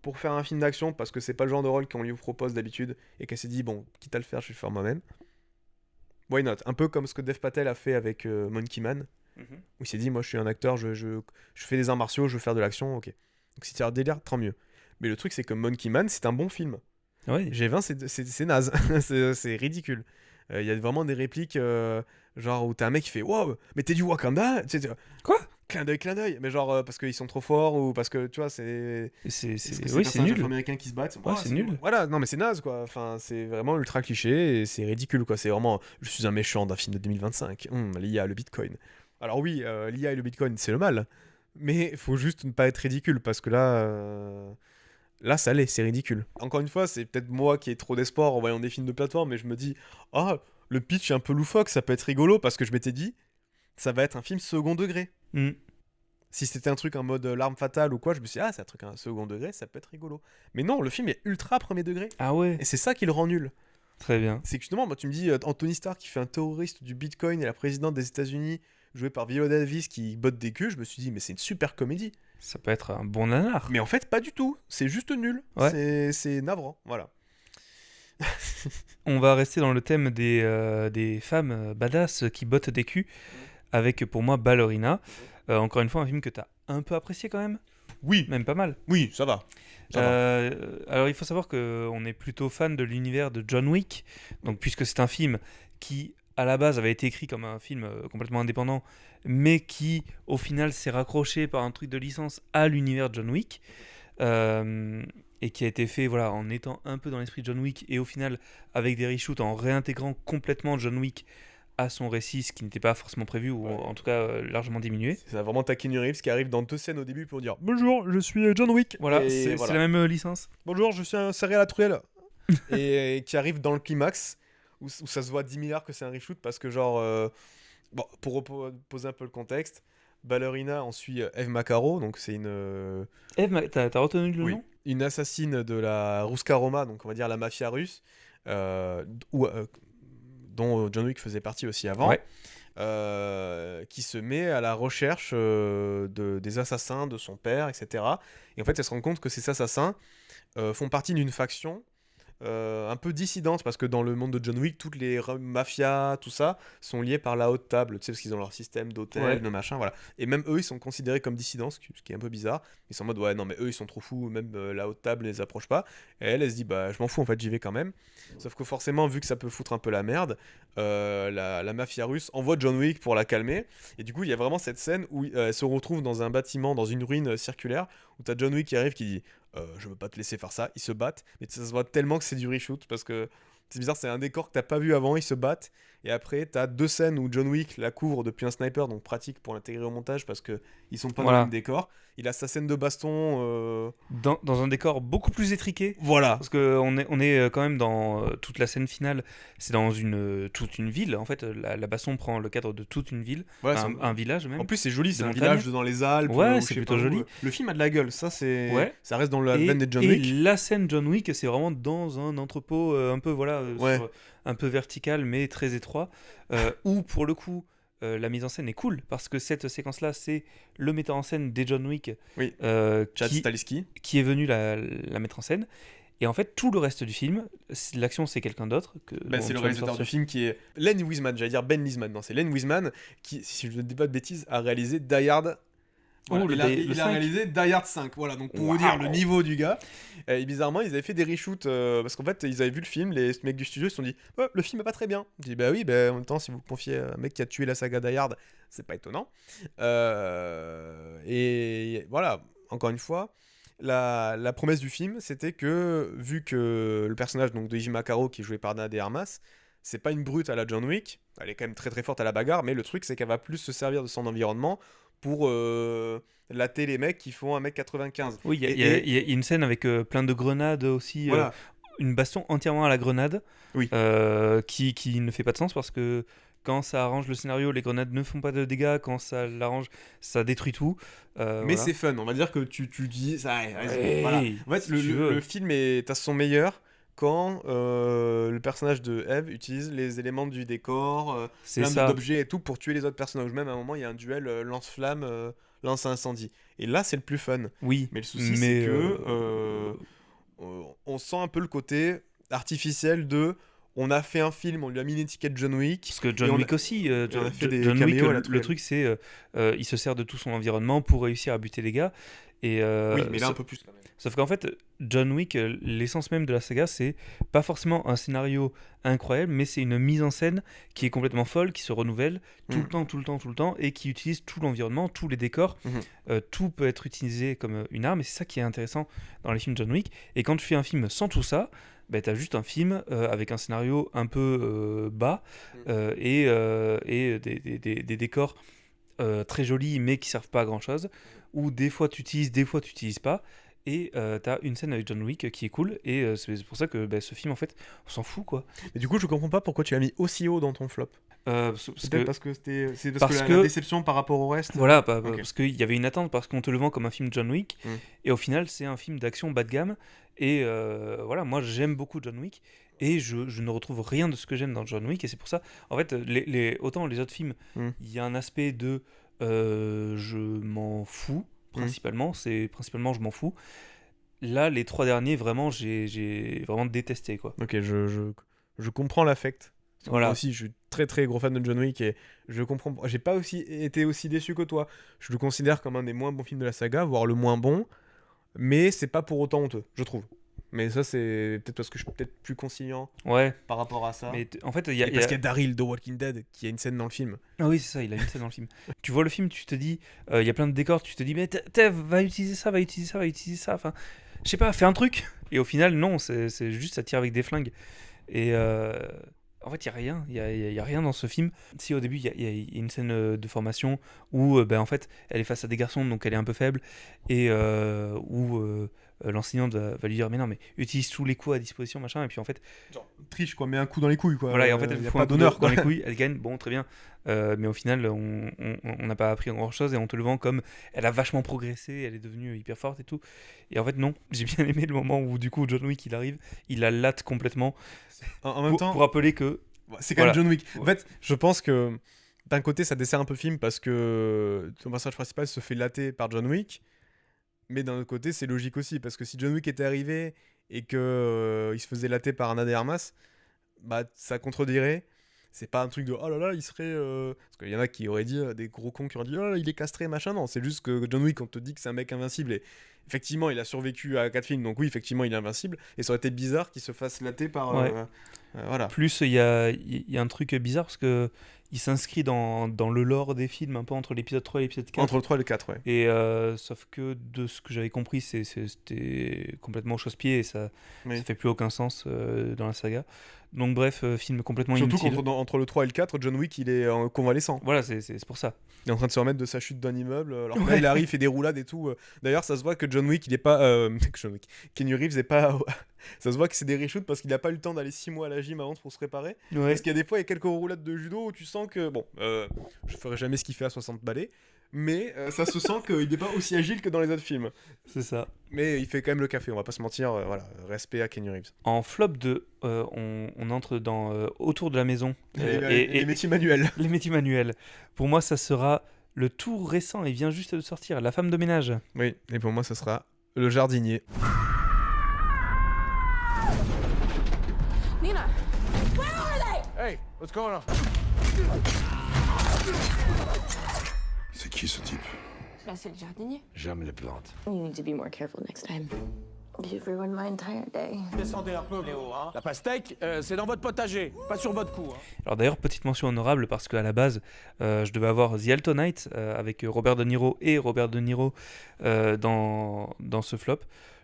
pour faire un film d'action parce que c'est pas le genre de rôle qu'on lui propose d'habitude et qu'elle s'est dit, bon, quitte à le faire, je vais le faire moi-même. Why not ? Un peu comme ce que Dev Patel a fait avec Monkey Man, où il s'est dit, moi je suis un acteur, je fais des arts martiaux, je veux faire de l'action, ok. Donc si tu as un délire, tant mieux. Mais le truc, c'est que Monkey Man, c'est un bon film. Ouais. G20, c'est naze. c'est ridicule. Il y a vraiment des répliques genre où t'as un mec qui fait wow, mais t'es du Wakanda, quoi, clin d'œil, mais genre parce qu'ils sont trop forts ou parce que tu vois c'est nul, américains qui se battent, c'est nul, voilà, non mais c'est naze quoi, enfin c'est vraiment ultra cliché et c'est ridicule quoi, c'est vraiment je suis un méchant d'un film de 2025, l'IA, le Bitcoin. Alors oui, l'IA et le Bitcoin c'est le mal, mais il faut juste ne pas être ridicule parce que là, ça l'est, c'est ridicule. Encore une fois, c'est peut-être moi qui ai trop d'espoir en voyant des films de plateforme, mais je me dis, le pitch est un peu loufoque, ça peut être rigolo, parce que je m'étais dit, ça va être un film second degré. Si c'était un truc en mode l'arme fatale ou quoi, je me suis dit, c'est un truc un second degré, ça peut être rigolo. Mais non, le film est ultra premier degré. Ah ouais. Et c'est ça qui le rend nul. Très bien. C'est que justement, moi, tu me dis Anthony Starr qui fait un terroriste du Bitcoin et la présidente des États-Unis, jouée par Viola Davis qui botte des queues, je me suis dit, mais c'est une super comédie. Ça peut être un bon nanar. Mais en fait, pas du tout. C'est juste nul. Ouais. C'est navrant. Voilà. On va rester dans le thème des femmes badass qui bottent des culs, avec pour moi Ballerina. Encore une fois, un film que tu as un peu apprécié quand même. Oui. Même pas mal. Oui, ça va. Alors il faut savoir qu'on est plutôt fan de l'univers de John Wick, donc puisque c'est un film qui à la base avait été écrit comme un film complètement indépendant, mais qui au final s'est raccroché par un truc de licence à l'univers de John Wick, et qui a été fait en étant un peu dans l'esprit de John Wick, et au final avec des reshoots, en réintégrant complètement John Wick à son récit, ce qui n'était pas forcément prévu, ou en tout cas largement diminué. C'est vraiment Keanu Reeves qui arrive dans 2 scènes au début pour dire « Bonjour, je suis John Wick ». Voilà, c'est la même licence. « Bonjour, je suis un serial à truelle ». Et qui arrive dans le climax, où ça se voit 10 milliards que c'est un reshoot, parce que pour poser un peu le contexte, Ballerina, on suit Eve Macaro, donc c'est une... Eve, t'as retenu le nom ? Une assassine de la Ruska Roma, donc on va dire la mafia russe, dont John Wick faisait partie aussi avant, qui se met à la recherche des assassins de son père, etc. Et en fait, elle se rend compte que ces assassins font partie d'une faction un peu dissidente, parce que dans le monde de John Wick, toutes les mafias, tout ça, sont liées par la haute table, tu sais, parce qu'ils ont leur système d'hôtel, de machin, voilà. Et même eux, ils sont considérés comme dissidents, ce qui est un peu bizarre. Ils sont en mode, ouais, non, mais eux, ils sont trop fous, même la haute table les approche pas. Et elle se dit, bah, je m'en fous, en fait, j'y vais quand même. Sauf que forcément, vu que ça peut foutre un peu la merde, la mafia russe envoie John Wick pour la calmer. Et du coup, il y a vraiment cette scène où elle se retrouve dans un bâtiment, dans une ruine circulaire, où t'as John Wick qui arrive, qui dit je veux pas te laisser faire ça. Ils se battent, mais ça se voit tellement que c'est du reshoot, parce que c'est bizarre, c'est un décor que t'as pas vu avant. Ils se battent, et après t'as 2 scènes où John Wick la couvre depuis un sniper, donc pratique pour l'intégrer au montage, parce que ils sont pas dans le même décor. Il a sa scène de baston dans un décor beaucoup plus étriqué. Voilà. Parce qu'on est quand même dans toute la scène finale, c'est dans toute une ville. En fait, la baston prend le cadre de toute une ville, un village même. En plus, c'est joli, c'est un village dans les Alpes. Ouais, c'est plutôt joli. Le film a de la gueule, ça reste dans la veine des John Wick. Et la scène John Wick, c'est vraiment dans un entrepôt un peu un peu vertical mais très étroit, où pour le coup la mise en scène est cool, parce que cette séquence-là, c'est le metteur en scène des John Wick, Chad Stahelski, qui est venu la mettre en scène. Et en fait, tout le reste du film, l'action, c'est quelqu'un d'autre. C'est le réalisateur du film qui est Len Wiseman, j'allais dire Ben Lisman. Non, c'est Len Wiseman qui, si je ne dis pas de bêtises, a réalisé Die Hard. Voilà, il a réalisé Die Hard 5, voilà, donc pour vous dire le niveau du gars. Et bizarrement, ils avaient fait des reshoots, parce qu'en fait, ils avaient vu le film, les mecs du studio, ils se sont dit le film est pas très bien. Je dis bah oui, en même temps, si vous confiez un mec qui a tué la saga Die Hard, c'est pas étonnant. Et voilà, encore une fois, la promesse du film, c'était que, vu que le personnage donc, de Eve Macaro, qui est joué par Ana de Armas, c'est pas une brute à la John Wick, elle est quand même très très forte à la bagarre, mais le truc, c'est qu'elle va plus se servir de son environnement pour latter les mecs qui font 1m95. Oui, il y a une scène avec plein de grenades aussi, voilà. Une baston entièrement à la grenade, qui ne fait pas de sens, parce que quand ça arrange le scénario, les grenades ne font pas de dégâts, quand ça l'arrange, ça détruit tout. Mais c'est fun, on va dire que tu dis... Ça, voilà. En fait, le film est à son meilleur quand le personnage de Eve utilise les éléments du décor, plein d'objets et tout pour tuer les autres personnages. Même à un moment, il y a un duel lance-flamme, lance-incendie. Et là, c'est le plus fun. Oui. Mais le souci, c'est que on sent un peu le côté artificiel de... On a fait un film, on lui a mis une étiquette John Wick. Parce que John Wick aussi, on a fait des John caméos Wick, le truc c'est, il se sert de tout son environnement pour réussir à buter les gars. Et, oui, mais là un peu plus quand même. Sauf qu'en fait, John Wick, l'essence même de la saga, c'est pas forcément un scénario incroyable, mais c'est une mise en scène qui est complètement folle, qui se renouvelle tout le temps, et qui utilise tout l'environnement, tous les décors. Tout peut être utilisé comme une arme, et c'est ça qui est intéressant dans les films John Wick. Et quand tu fais un film sans tout ça, t'as juste un film avec un scénario un peu bas, et des décors très jolis mais qui servent pas à grand chose, où des fois tu utilises, des fois tu utilises pas, et t'as une scène avec John Wick qui est cool, et c'est pour ça que ce film, en fait, on s'en fout quoi. Mais du coup, je comprends pas pourquoi tu l'as mis aussi haut dans ton flop. parce que la déception par rapport au reste. Voilà, parce qu'il y avait une attente, parce qu'on te le vend comme un film John Wick, et au final c'est un film d'action bas de gamme, et voilà, moi j'aime beaucoup John Wick, et je ne retrouve rien de ce que j'aime dans John Wick, et c'est pour ça, en fait, autant les autres films, il y a un aspect de je m'en fous, principalement, je m'en fous. Là, les 3 derniers, vraiment, j'ai vraiment détesté, quoi. Ok, je comprends l'affect. Voilà. Moi aussi, je suis très très gros fan de John Wick et je comprends. J'ai pas été aussi déçu que toi. Je le considère comme un des moins bons films de la saga, voire le moins bon, mais c'est pas pour autant honteux, je trouve. Mais ça, c'est peut-être parce que je suis peut-être plus conciliant par rapport à ça. Mais en fait, parce qu'il y a Daryl de Walking Dead qui a une scène dans le film. Ah oui, c'est ça, il a une scène dans le film. Tu vois le film, tu te dis, il y a plein de décors, tu te dis, mais va utiliser ça. Enfin, je sais pas, fais un truc. Et au final, non, c'est juste ça tire avec des flingues. Et en fait, il y a rien dans ce film. Si au début, il y a une scène de formation où en fait, elle est face à des garçons, donc elle est un peu faible, et où l'enseignante va lui dire mais non, mais utilise tous les coups à disposition, machin, et puis en fait... Genre, triche, quoi, mets un coup dans les couilles, quoi. Voilà, et en fait, elle y a fout pas d'honneur dans les couilles, elle gagne, bon, très bien. Mais au final, on n'a pas appris grand-chose, et on te le vend comme elle a vachement progressé, elle est devenue hyper forte et tout. Et en fait, non, j'ai bien aimé le moment où du coup John Wick, il arrive, il la latte complètement. En même temps, pour rappeler que... C'est quand même John Wick. En fait, je pense que d'un côté, ça dessert un peu le film parce que ton personnage principal se fait latter par John Wick. Mais d'un autre côté, c'est logique aussi, parce que si John Wick était arrivé et qu'il il se faisait latter par Ana de Armas, bah, ça contredirait. C'est pas un truc de oh là là, il serait. Parce qu'il y en a qui auraient dit, des gros cons qui auraient dit oh là là, il est castré, machin. Non, c'est juste que John Wick, on te dit que c'est un mec invincible. Et effectivement, il a survécu à 4 films, donc oui, effectivement, il est invincible. Et ça aurait été bizarre qu'il se fasse latter par. Voilà. Plus, il y a un truc bizarre parce que. Il s'inscrit dans le lore des films, un peu entre l'épisode 3 et l'épisode 4. Entre le 3 et le 4, ouais. Et sauf que de ce que j'avais compris, c'était complètement au chausse-pied et ça fait plus aucun sens dans la saga. Donc bref, film complètement inutile. Surtout qu'entre le 3 et le 4, John Wick, il est convalescent. Voilà, c'est pour ça. Il est en train de se remettre de sa chute d'un immeuble. Alors que là, il arrive, il fait des roulades et tout. D'ailleurs, ça se voit que John Wick, il est pas... Keanu Reeves est pas... Ça se voit que c'est des reshoots parce qu'il n'a pas eu le temps d'aller 6 mois à la gym avant pour se préparer. Ouais. Parce qu'il y a des fois, il y a quelques roulades de judo où tu sens que... Bon, je ferai jamais ce qu'il fait à 60 balais. Mais ça se sent qu'il n'est pas aussi agile que dans les autres films. C'est ça. Mais il fait quand même le café, on va pas se mentir. Voilà, respect à Keanu Reeves. En flop 2, on entre dans autour de la maison. Et les métiers manuels. Les métiers manuels. Pour moi, ça sera le tout récent, il vient juste de sortir, La femme de ménage. Oui, et pour moi, ça sera Le jardinier. Nina, where are they? Hey, what's going on? C'est qui ce type? Là, c'est le jardinier. J'aime les plantes. You need to be more careful next time. You've ruined my entire day. Descendez un peu, Léo. Hein. La pastèque, c'est dans votre potager, pas sur votre cou. Hein. Alors d'ailleurs, petite mention honorable, parce qu'à la base, je devais avoir The Altonite avec Robert De Niro et Robert De Niro dans ce flop.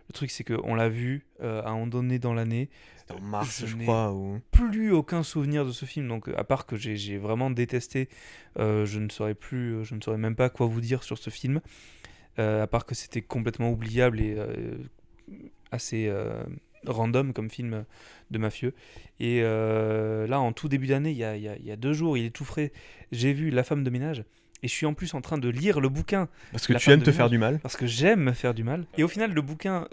Le truc, c'est qu'on l'a vu à un moment donné dans l'année. C'était en mars, je crois. Plus aucun souvenir de ce film. Donc, à part que j'ai vraiment détesté, je ne saurais même pas quoi vous dire sur ce film. À part que c'était complètement oubliable et assez random comme film de mafieux. Et là, en tout début d'année, il y a 2 jours, il est tout frais. J'ai vu La femme de ménage. Et je suis en plus en train de lire le bouquin. Parce que tu aimes te faire du mal. Parce que j'aime me faire du mal. Et au final, le bouquin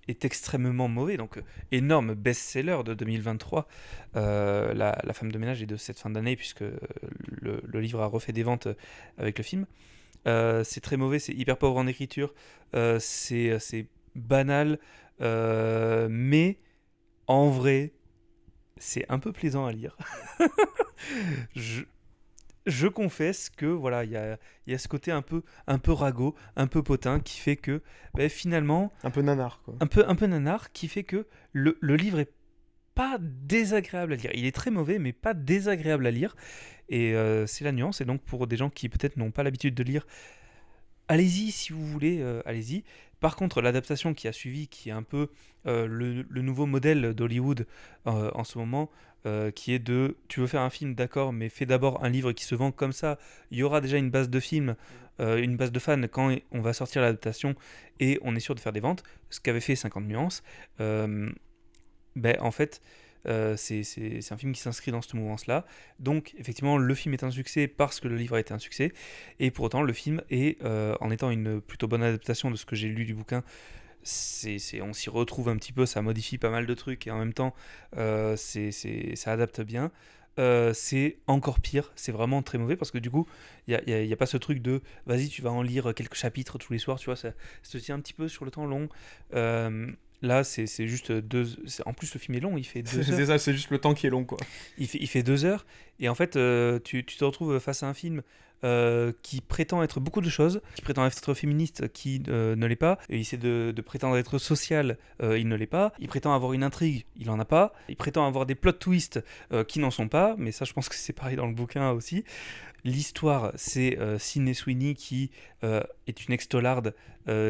est extrêmement mauvais. Donc, énorme best-seller de 2023. La femme de ménage est de cette fin d'année, puisque le livre a refait des ventes avec le film. C'est très mauvais, c'est hyper pauvre en écriture. C'est banal. Mais, en vrai, c'est un peu plaisant à lire. Je confesse que voilà, il y a ce côté un peu ragot, un peu potin qui fait que finalement un peu nanar quoi. Un peu nanar qui fait que le livre est pas désagréable à lire. Il est très mauvais mais pas désagréable à lire et c'est la nuance. Et donc pour des gens qui peut-être n'ont pas l'habitude de lire, allez-y si vous voulez, allez-y. Par contre, l'adaptation qui a suivi, qui est un peu le nouveau modèle d'Hollywood en ce moment, qui est de, tu veux faire un film, d'accord, mais fais d'abord un livre qui se vend comme ça. Il y aura déjà une base de films, une base de fans quand on va sortir l'adaptation et on est sûr de faire des ventes. Ce qu'avait fait 50 nuances. En fait, C'est un film qui s'inscrit dans cette mouvance-là. Donc, effectivement, le film est un succès parce que le livre a été un succès. Et pour autant, le film est, en étant une plutôt bonne adaptation de ce que j'ai lu du bouquin, on s'y retrouve un petit peu, ça modifie pas mal de trucs et en même temps, ça adapte bien. C'est encore pire, c'est vraiment très mauvais parce que du coup, il y a pas ce truc de vas-y, tu vas en lire quelques chapitres tous les soirs, tu vois, ça se tient un petit peu sur le temps long. Là, c'est juste en plus, le film est long, il fait 2 heures. C'est ça, c'est juste le temps qui est long, quoi. Il fait 2 heures, et en fait, tu te retrouves face à un film qui prétend être beaucoup de choses, qui prétend être féministe, qui ne l'est pas, et il essaie de prétendre être social, il ne l'est pas, il prétend avoir une intrigue, il en a pas, il prétend avoir des plot twists qui n'en sont pas, mais ça je pense que c'est pareil dans le bouquin aussi. L'histoire, c'est Sydney Sweeney qui est une ex-tollarde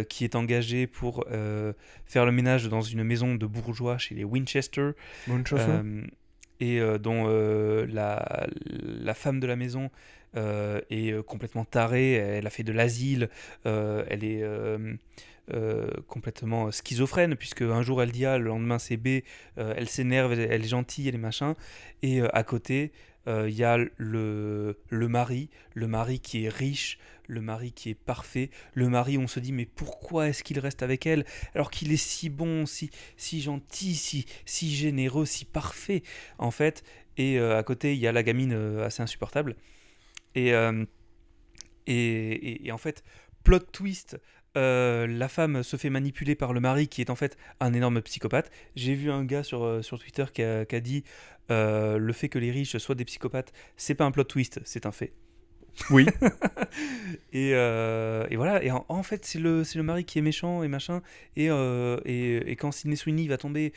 qui est engagée pour faire le ménage dans une maison de bourgeois chez les Winchester. Et dont la femme de la maison est complètement tarée, elle a fait de l'asile, elle est complètement schizophrène, puisque un jour elle dit A, le lendemain c'est B, elle s'énerve, elle est gentille, elle est machin, et à côté il y a le mari qui est riche, le mari qui est parfait, le mari où on se dit mais pourquoi est-ce qu'il reste avec elle alors qu'il est si bon, si gentil, si généreux, si parfait en fait, et à côté il y a la gamine assez insupportable, et en fait plot twist, la femme se fait manipuler par le mari qui est en fait un énorme psychopathe. J'ai vu un gars sur Twitter qui a dit le fait que les riches soient des psychopathes, c'est pas un plot twist, c'est un fait. Oui. et voilà, et en fait c'est le mari qui est méchant et machin, et quand Sydney Sweeney va tomber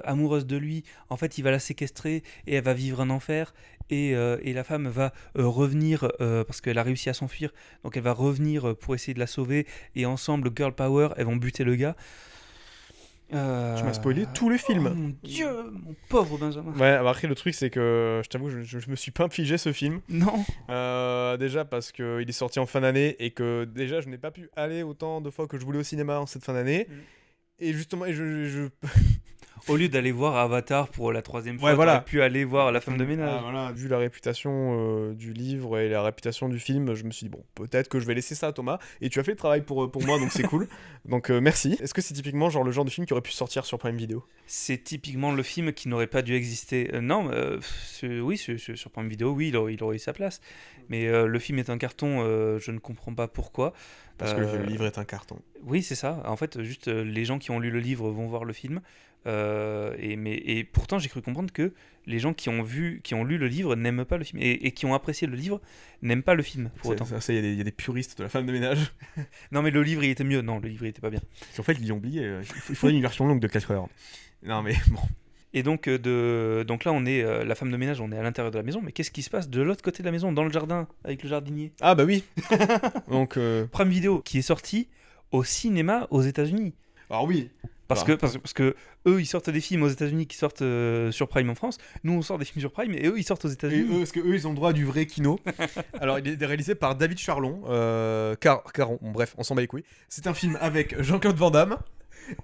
amoureuse de lui, en fait il va la séquestrer et elle va vivre un enfer, et la femme va revenir parce qu'elle a réussi à s'enfuir, donc elle va revenir pour essayer de la sauver, et ensemble, girl power, elles vont buter le gars. Tu m'as spoilé tous les films. Oh mon Dieu, mon pauvre Benjamin. Ouais, après le truc c'est que je t'avoue, je me suis pas infligé ce film. Non. Déjà parce qu'il est sorti en fin d'année et que déjà je n'ai pas pu aller autant de fois que je voulais au cinéma en cette fin d'année. Et justement, au lieu d'aller voir Avatar pour la 3e fois, ouais, voilà, t'aurais pu aller voir La Femme de ménage. Voilà. Vu la réputation du livre et la réputation du film, je me suis dit, bon, peut-être que je vais laisser ça à Thomas. Et tu as fait le travail pour moi, donc c'est cool. Donc merci. Est-ce que c'est typiquement genre le genre de film qui aurait pu sortir sur Prime Video ? C'est typiquement le film qui n'aurait pas dû exister. Non, oui, sur Prime Video, oui, il aurait eu sa place. Mais le film est un carton, je ne comprends pas pourquoi. Parce que le livre est un carton. Oui, c'est ça. En fait, juste les gens qui ont lu le livre vont voir le film. Et pourtant, j'ai cru comprendre que les gens qui ont lu le livre n'aiment pas le film. Et qui ont apprécié le livre n'aiment pas le film, pour autant. Ça, il y a des puristes de La Femme de ménage. Non, mais le livre, il était mieux. Non, le livre, il était pas bien. En fait, ils l'ont oublié. Il faudrait une version longue de 4 heures. Non, mais bon. Et donc là, on est la femme de ménage, on est à l'intérieur de la maison, mais qu'est-ce qui se passe de l'autre côté de la maison, dans le jardin, avec le jardinier ? Ah bah oui. Donc Prime Video, qui est sorti au cinéma aux États-Unis. Alors oui. Parce que eux, ils sortent des films aux États-Unis qui sortent sur Prime en France. Nous, on sort des films sur Prime, et eux, ils sortent aux États-Unis. Et eux, parce que eux, ils ont le droit du vrai kino. Alors, il est réalisé par David Charlon. Caron. Bon, bref, on s'en bat les couilles. C'est un film avec Jean-Claude Van Damme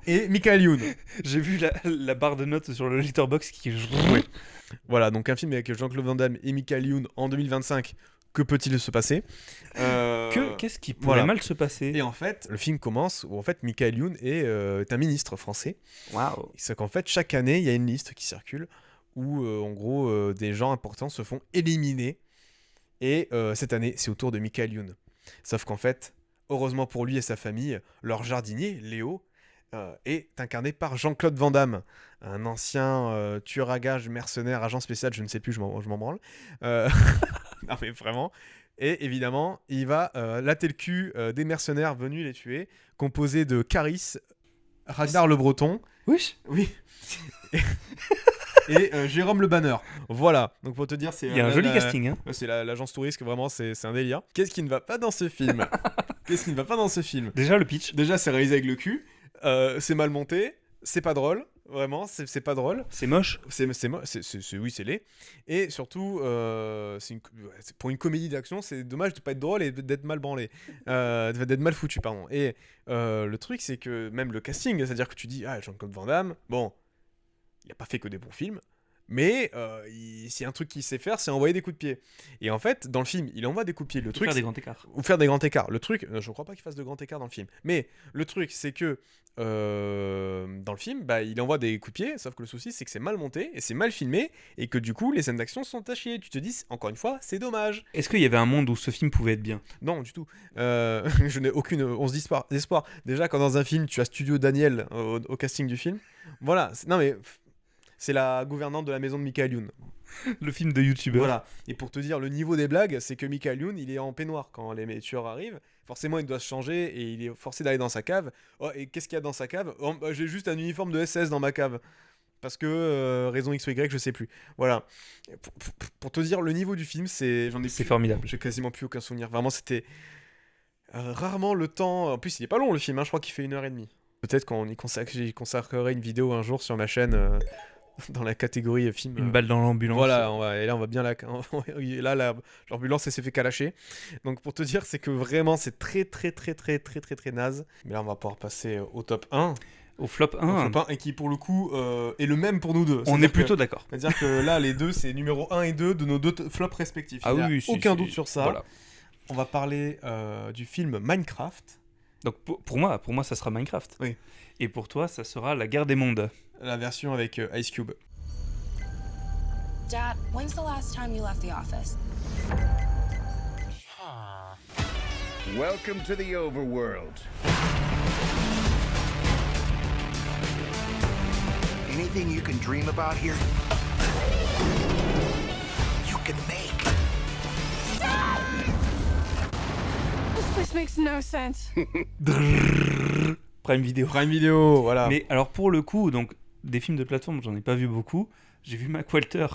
et Michael Youn. J'ai vu la barre de notes sur le Letterboxd qui... Oui. Voilà, donc un film avec Jean-Claude Van Damme et Michael Youn en 2025. Que peut-il se passer ? Qu'est-ce qui pourrait mal se passer ? Et en fait, le film commence où en fait Michael Youn est un ministre français. Waouh ! C'est qu'en fait, chaque année, il y a une liste qui circule où en gros des gens importants se font éliminer. Et cette année, c'est au tour de Michael Youn. Sauf qu'en fait, heureusement pour lui et sa famille, leur jardinier, Léo, est incarné par Jean-Claude Van Damme, un ancien tueur à gages, mercenaire, agent spécial, je ne sais plus, je m'en branle. Non mais vraiment. Et évidemment, il va latter le cul des mercenaires venus les tuer, composés de Caris, Ragnar le Breton. Oui. Et Jérôme Le Banner. Voilà. Donc pour te dire, c'est... Il y a un joli casting. Hein. C'est l'agence touriste, vraiment, c'est un délire. Qu'est-ce qui ne va pas dans ce film ? Déjà, le pitch. Déjà, c'est réalisé avec le cul. C'est mal monté. C'est pas drôle. Vraiment, c'est pas drôle. C'est moche. Oui, c'est laid. Et surtout, pour une comédie d'action, c'est dommage de pas être drôle et d'être mal branlé. D'être mal foutu, pardon. Et le truc, c'est que même le casting, c'est-à-dire que tu dis, Jean-Claude Van Damme, bon, il a pas fait que des bons films. Mais c'est un truc qu'il sait faire, c'est envoyer des coups de pied. Et en fait, dans le film, il envoie des coups de pied. Le truc, faire des grands écarts. Ou faire des grands écarts. Le truc, je ne crois pas qu'il fasse de grands écarts dans le film. Mais le truc, c'est que dans le film, il envoie des coups de pied, sauf que le souci, c'est que c'est mal monté et c'est mal filmé et que du coup, les scènes d'action sont à chier. Tu te dis, encore une fois, c'est dommage. Est-ce qu'il y avait un monde où ce film pouvait être bien ? Non, du tout. Je n'ai aucune once d'espoir. Déjà, quand dans un film, tu as Studio Daniel au casting du film, voilà. Non mais... C'est la gouvernante de la maison de Michael Youn. Le film de YouTuber. Voilà. Et pour te dire le niveau des blagues, c'est que Michael Youn, il est en peignoir quand les tueurs arrivent. Forcément, il doit se changer et il est forcé d'aller dans sa cave. Oh, et qu'est-ce qu'il y a dans sa cave ? J'ai juste un uniforme de SS dans ma cave. Parce que raison X ou Y, je sais plus. Voilà. Pour te dire le niveau du film, c'est formidable. J'ai quasiment plus aucun souvenir. Vraiment, c'était rarement le temps. En plus, il est pas long le film. Je crois qu'il fait 1h30. Peut-être qu'on j'y consacrerai une vidéo un jour sur ma chaîne. Dans la catégorie film. Une balle dans l'ambulance. Voilà, et là on va bien l'ambulance elle s'est fait calacher. Donc pour te dire, c'est que vraiment c'est très naze. Mais là on va pouvoir passer au top 1. Au flop 1. Et qui pour le coup est le même pour nous deux. On est plutôt d'accord. C'est-à-dire que là les deux c'est numéro 1 et 2 de nos deux flops respectifs. Il n'y a aucun doute sur ça. Voilà. On va parler du film Minecraft. Donc pour moi ça sera Minecraft. Oui. Et pour toi ça sera La Guerre des Mondes. La version avec Ice Cube. Dad, when's the last time you left the office? Welcome to the overworld. Anything you can dream about here, you can make. This makes no sense. Prime Video, voilà. Mais alors pour le coup, donc des films de plateforme, j'en ai pas vu beaucoup. J'ai vu Mac Walter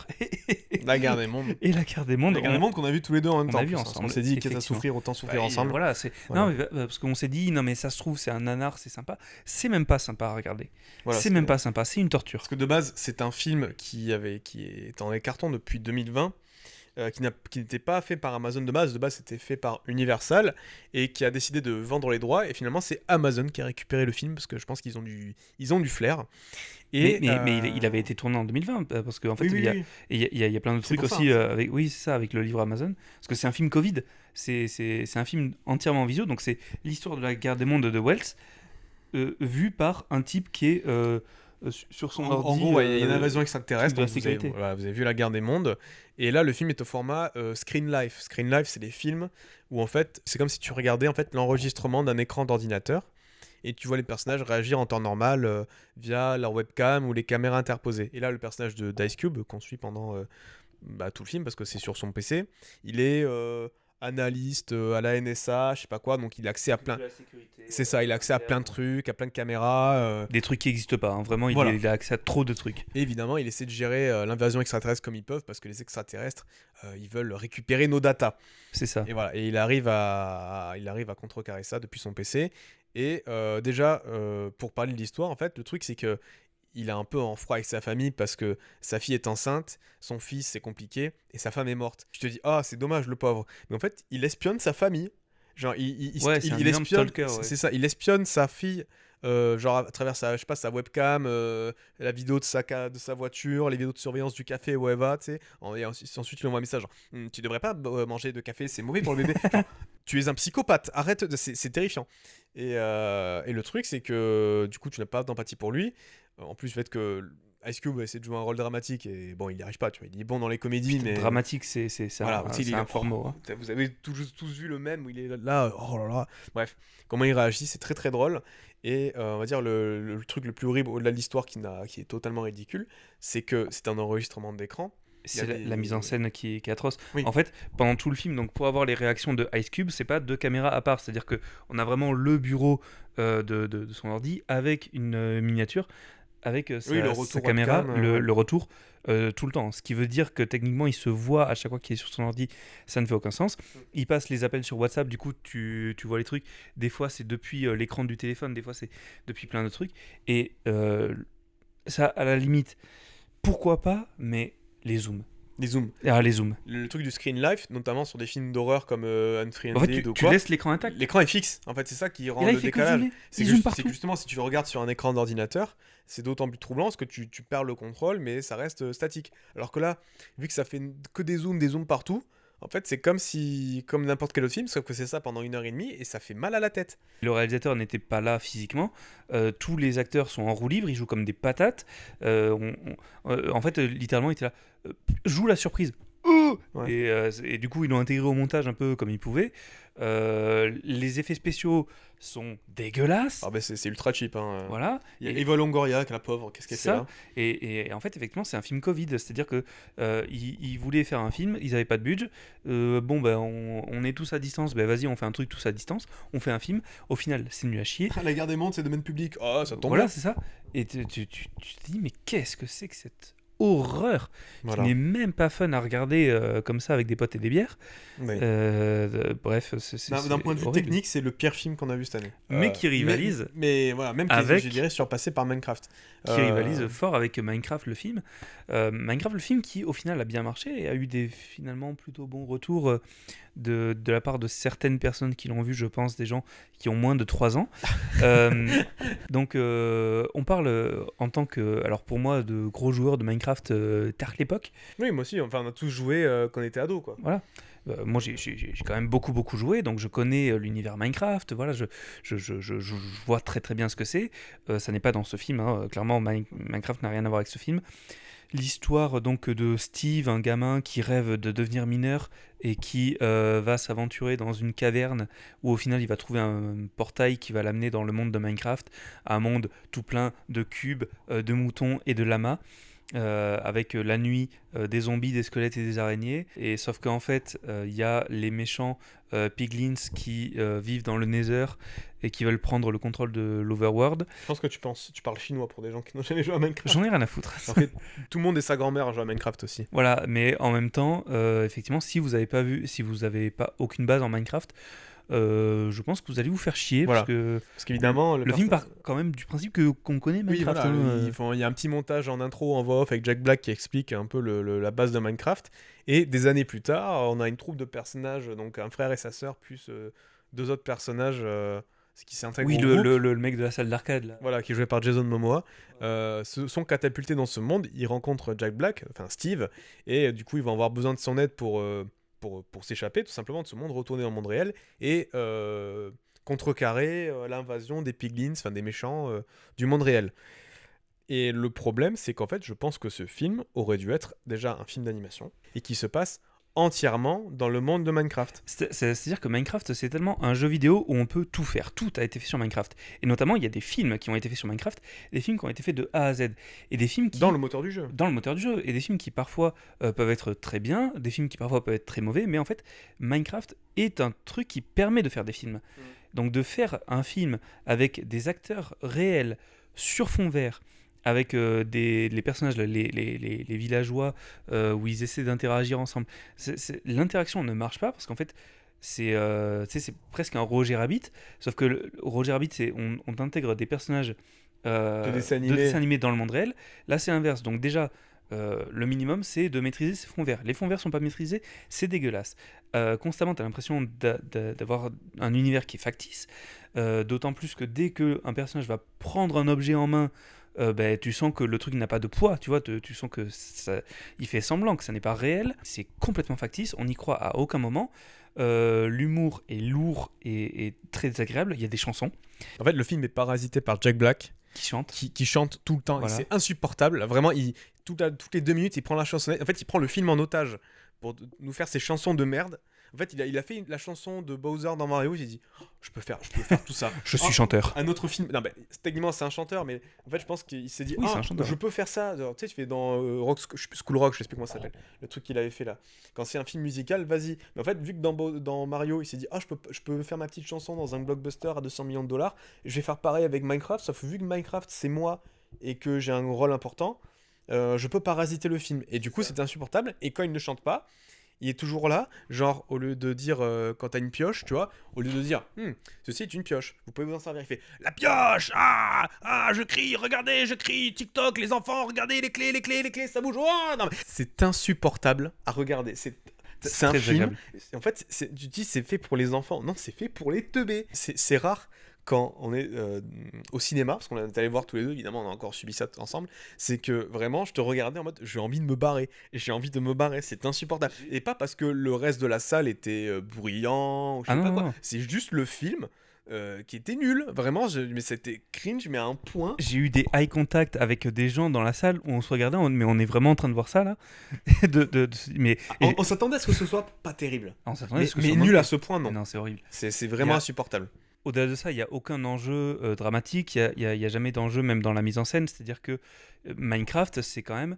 La Guerre des Mondes. Et La Guerre des Mondes. La Guerre des Mondes qu'on a vu tous les deux en même temps. On a vu ensemble. On s'est dit quitte à souffrir, autant souffrir ensemble. Voilà, Non, mais, parce qu'on s'est dit, non mais ça se trouve, c'est un nanar, c'est sympa. C'est même pas sympa à regarder. Voilà, c'est même pas sympa, c'est une torture. Parce que de base, c'est un film qui est dans les cartons depuis 2020. Qui n'était pas fait par Amazon de base c'était fait par Universal et qui a décidé de vendre les droits et finalement c'est Amazon qui a récupéré le film parce que je pense qu'ils ont du flair. Mais il avait été tourné en 2020 parce qu'en fait il y a plein de trucs aussi avec avec le livre Amazon parce que c'est un film Covid, c'est un film entièrement visio, donc c'est l'histoire de la guerre des mondes de Wells vue par un type qui est sur son ordi. En gros, il y a une invasion extraterrestre. De la sécurité. Vous avez vu La Guerre des Mondes. Et là, le film est au format Screen Life. Screen Life, c'est des films où en fait, c'est comme si tu regardais en fait l'enregistrement d'un écran d'ordinateur et tu vois les personnages réagir en temps normal via leur webcam ou les caméras interposées. Et là, le personnage d'Ice Cube qu'on suit pendant tout le film parce que c'est sur son PC, il est analyste à la NSA, je sais pas quoi, donc il a accès à plein. C'est ça, il a accès à plein de trucs, à plein de caméras. Des trucs qui n'existent pas, hein. Vraiment, il a accès à trop de trucs. Et évidemment, il essaie de gérer l'invasion extraterrestre comme ils peuvent, parce que les extraterrestres, ils veulent récupérer nos datas. C'est ça. Et voilà, et il arrive à contrecarrer ça depuis son PC. Et déjà, pour parler de l'histoire, en fait, le truc c'est que il est un peu en froid avec sa famille parce que sa fille est enceinte, son fils c'est compliqué et sa femme est morte. Je te dis c'est dommage le pauvre. Mais en fait, il espionne sa famille. Genre il espionne stalker, c'est ça, il espionne sa fille genre à travers sa webcam, la vidéo de sa voiture, les vidéos de surveillance du café où elle va, tu sais. Et ensuite il envoie un message genre tu devrais pas manger de café, c'est mauvais pour le bébé. Genre, tu es un psychopathe, arrête, c'est terrifiant. Et le truc c'est que du coup tu n'as pas d'empathie pour lui. En plus, le fait que Ice Cube essaie de jouer un rôle dramatique et bon, il n'y arrive pas, tu vois. Il est bon dans les comédies, mais dramatique, c'est voilà, un fort mot. Hein. Vous avez tous vu le même où il est là, oh là là. Bref, comment il réagit, c'est très très drôle. Et on va dire le truc le plus horrible au-delà de l'histoire qui est totalement ridicule, c'est que c'est un enregistrement d'écran. C'est la mise en scène qui est atroce. Oui. En fait, pendant tout le film, donc pour avoir les réactions de Ice Cube, c'est pas deux caméras à part. C'est-à-dire qu'on a vraiment le bureau de son ordi avec une miniature, avec sa caméra, le retour tout le temps. Ce qui veut dire que techniquement, il se voit à chaque fois qu'il est sur son ordi. Ça ne fait aucun sens. Il passe les appels sur WhatsApp, du coup, tu vois les trucs. Des fois, c'est depuis l'écran du téléphone, des fois, c'est depuis plein de trucs. Et ça, à la limite, pourquoi pas, mais les zooms. Les zooms. Ah, les zooms. Le truc du screen life, notamment sur des films d'horreur comme Unfriended en fait, tu laisses l'écran intact. L'écran est fixe. En fait, c'est ça qui rend là, le décalage. C'est que justement, si tu le regardes sur un écran d'ordinateur, c'est d'autant plus troublant parce que tu perds le contrôle, mais ça reste statique. Alors que là, vu que ça fait que des zooms partout, en fait, c'est comme n'importe quel autre film, sauf que c'est ça pendant 1h30 et ça fait mal à la tête. Le réalisateur n'était pas là physiquement. Tous les acteurs sont en roue libre, ils jouent comme des patates. En fait, littéralement, il était là. Joue la surprise. Ouais. Et du coup, ils l'ont intégré au montage un peu comme ils pouvaient. Les effets spéciaux sont dégueulasses. Ah bah c'est ultra cheap. Hein. Voilà. Il y a Eva Longoria, la pauvre, qu'est-ce qu'elle fait là ? Et en fait, effectivement, c'est un film Covid. C'est-à-dire que ils voulaient faire un film, ils n'avaient pas de budget. On est tous à distance. Vas-y, on fait un truc tous à distance. On fait un film. Au final, c'est nul à chier. La guerre des mondes, c'est domaine public. Oh, ça tombe. Voilà, c'est ça. Et tu te dis, mais qu'est-ce que c'est que cette horreur qui n'est même pas fun à regarder comme ça avec des potes et des bières. Oui. Bref, d'un point de vue horrible. technique, c'est le pire film qu'on a vu cette année. Mais qui rivalise. Mais voilà, même qui est, je dirais, surpassé par Minecraft. Qui rivalise fort avec Minecraft le film. Minecraft le film qui au final a bien marché et a eu des finalement plutôt bons retours de la part de certaines personnes qui l'ont vu, je pense, des gens qui ont moins de 3 ans. Donc on parle en tant que, alors pour moi, de gros joueurs de Minecraft tard l'époque. Oui, moi aussi, enfin on a tous joué quand on était ado, quoi. Voilà. Moi j'ai quand même beaucoup joué, donc je connais l'univers Minecraft, voilà, je vois très très bien ce que c'est. Ça n'est pas dans ce film, hein. Clairement Minecraft n'a rien à voir avec ce film. L'histoire donc de Steve, un gamin qui rêve de devenir mineur et qui va s'aventurer dans une caverne où au final il va trouver un portail qui va l'amener dans le monde de Minecraft, un monde tout plein de cubes, de moutons et de lamas. Avec la nuit, des zombies, des squelettes et des araignées. Et sauf qu'en fait, il y a les méchants piglins qui vivent dans le Nether et qui veulent prendre le contrôle de l'Overworld. Je pense que tu parles chinois pour des gens qui n'ont jamais joué à Minecraft. J'en ai rien à foutre. Après, tout le monde et sa grand-mère jouent à Minecraft aussi. Voilà, mais en même temps, effectivement, si vous n'avez pas aucune base en Minecraft, je pense que vous allez vous faire chier, voilà. parce qu'évidemment le film part quand même du principe qu'on connaît Minecraft. Oui, voilà, il y a un petit montage en intro, en voix off avec Jack Black qui explique un peu la base de Minecraft, et des années plus tard on a une troupe de personnages, donc un frère et sa sœur plus 2 autres personnages qui s'intègrent au groupe. Le mec de la salle d'arcade là. Voilà, qui est joué par Jason Momoa, sont catapultés dans ce monde. Ils rencontrent Jack Black, enfin Steve, et du coup ils vont avoir besoin de son aide pour s'échapper tout simplement de ce monde, retourner dans le monde réel et contrecarrer l'invasion des piglins, enfin des méchants du monde réel. Et le problème, c'est qu'en fait, je pense que ce film aurait dû être déjà un film d'animation et qui se passe entièrement dans le monde de Minecraft. C'est-à-dire que Minecraft, c'est tellement un jeu vidéo où on peut tout faire. Tout a été fait sur Minecraft. Et notamment, il y a des films qui ont été faits sur Minecraft, des films qui ont été faits de A à Z. Et des films qui... Dans le moteur du jeu. Dans le moteur du jeu. Et des films qui parfois peuvent être très bien, des films qui parfois peuvent être très mauvais. Mais en fait, Minecraft est un truc qui permet de faire des films. Donc de faire un film avec des acteurs réels sur fond vert, avec les personnages, les villageois, où ils essaient d'interagir ensemble. L'interaction ne marche pas parce qu'en fait, c'est presque un Roger Rabbit, sauf que Roger Rabbit, on intègre des personnages de dessin animé dans le monde réel. Là, c'est l'inverse. Donc déjà, le minimum, c'est de maîtriser ces fonds verts. Les fonds verts sont pas maîtrisés, c'est dégueulasse. Constamment, tu as l'impression d'avoir un univers qui est factice, d'autant plus que dès qu'un personnage va prendre un objet en main, tu sens que le truc n'a pas de poids, tu vois, tu sens que il fait semblant que ça n'est pas réel, c'est complètement factice, on n'y croit à aucun moment. L'humour est lourd et très désagréable, il y a des chansons. En fait, le film est parasité par Jack Black qui chante tout le temps, voilà. Et c'est insupportable, vraiment, toutes les 2 minutes il prend la chansonnette, en fait il prend le film en otage pour nous faire ces chansons de merde. En fait, il a fait la chanson de Bowser dans Mario. Il s'est dit, je peux faire tout ça. Je suis chanteur. Un autre film. Non, techniquement, c'est un chanteur, mais en fait, je pense qu'il s'est dit, je peux faire ça. Tu sais, tu fais dans School Rock, je sais plus comment ça s'appelle. Le truc qu'il avait fait là. Quand c'est un film musical, vas-y. Mais en fait, vu que dans Mario, il s'est dit, je peux faire ma petite chanson dans un blockbuster à $200 millions. Je vais faire pareil avec Minecraft. Sauf vu que Minecraft, c'est moi et que j'ai un rôle important, je peux parasiter le film. Et du coup, c'était insupportable. Et quand il ne chante pas, il est toujours là, genre au lieu de dire quand t'as une pioche, tu vois, au lieu de dire ceci est une pioche, vous pouvez vous en servir, il fait la pioche, je crie, regardez, je crie, TikTok, les enfants, regardez les clés, ça bouge, non, mais c'est insupportable à regarder, c'est un film, agréable. En fait, tu dis c'est fait pour les enfants, non, c'est fait pour les teubés, c'est rare. Quand on est au cinéma, parce qu'on est allé voir tous les deux, évidemment on a encore subi ça ensemble, c'est que vraiment je te regardais en mode j'ai envie de me barrer, c'est insupportable. Et pas parce que le reste de la salle était bruyant, ou je sais pas quoi, c'est juste le film qui était nul, vraiment, mais c'était cringe, mais à un point. J'ai eu des eye contact avec des gens dans la salle où on se regardait, mais on est vraiment en train de voir ça là. On s'attendait à ce que ce soit pas terrible, mais nul à ce point, non. Non, c'est horrible. C'est vraiment insupportable. Au-delà de ça, il n'y a aucun enjeu dramatique, il n'y a jamais d'enjeu même dans la mise en scène, c'est-à-dire que Minecraft, c'est quand même,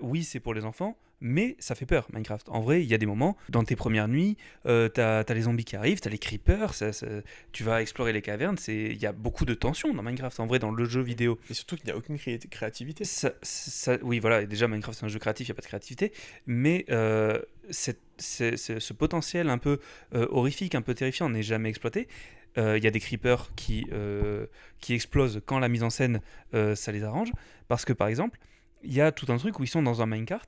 oui, c'est pour les enfants, mais ça fait peur, Minecraft. En vrai, il y a des moments, dans tes premières nuits, t'as les zombies qui arrivent, t'as les creepers, tu vas explorer les cavernes, il y a beaucoup de tension dans Minecraft, en vrai, dans le jeu vidéo. Et surtout qu'il n'y a aucune créativité. Oui, voilà, et déjà, Minecraft, c'est un jeu créatif, il n'y a pas de créativité, mais ce potentiel un peu horrifique, un peu terrifiant n'est jamais exploité. Il y a des creepers qui explosent quand la mise en scène ça les arrange, parce que par exemple il y a tout un truc où ils sont dans un minecart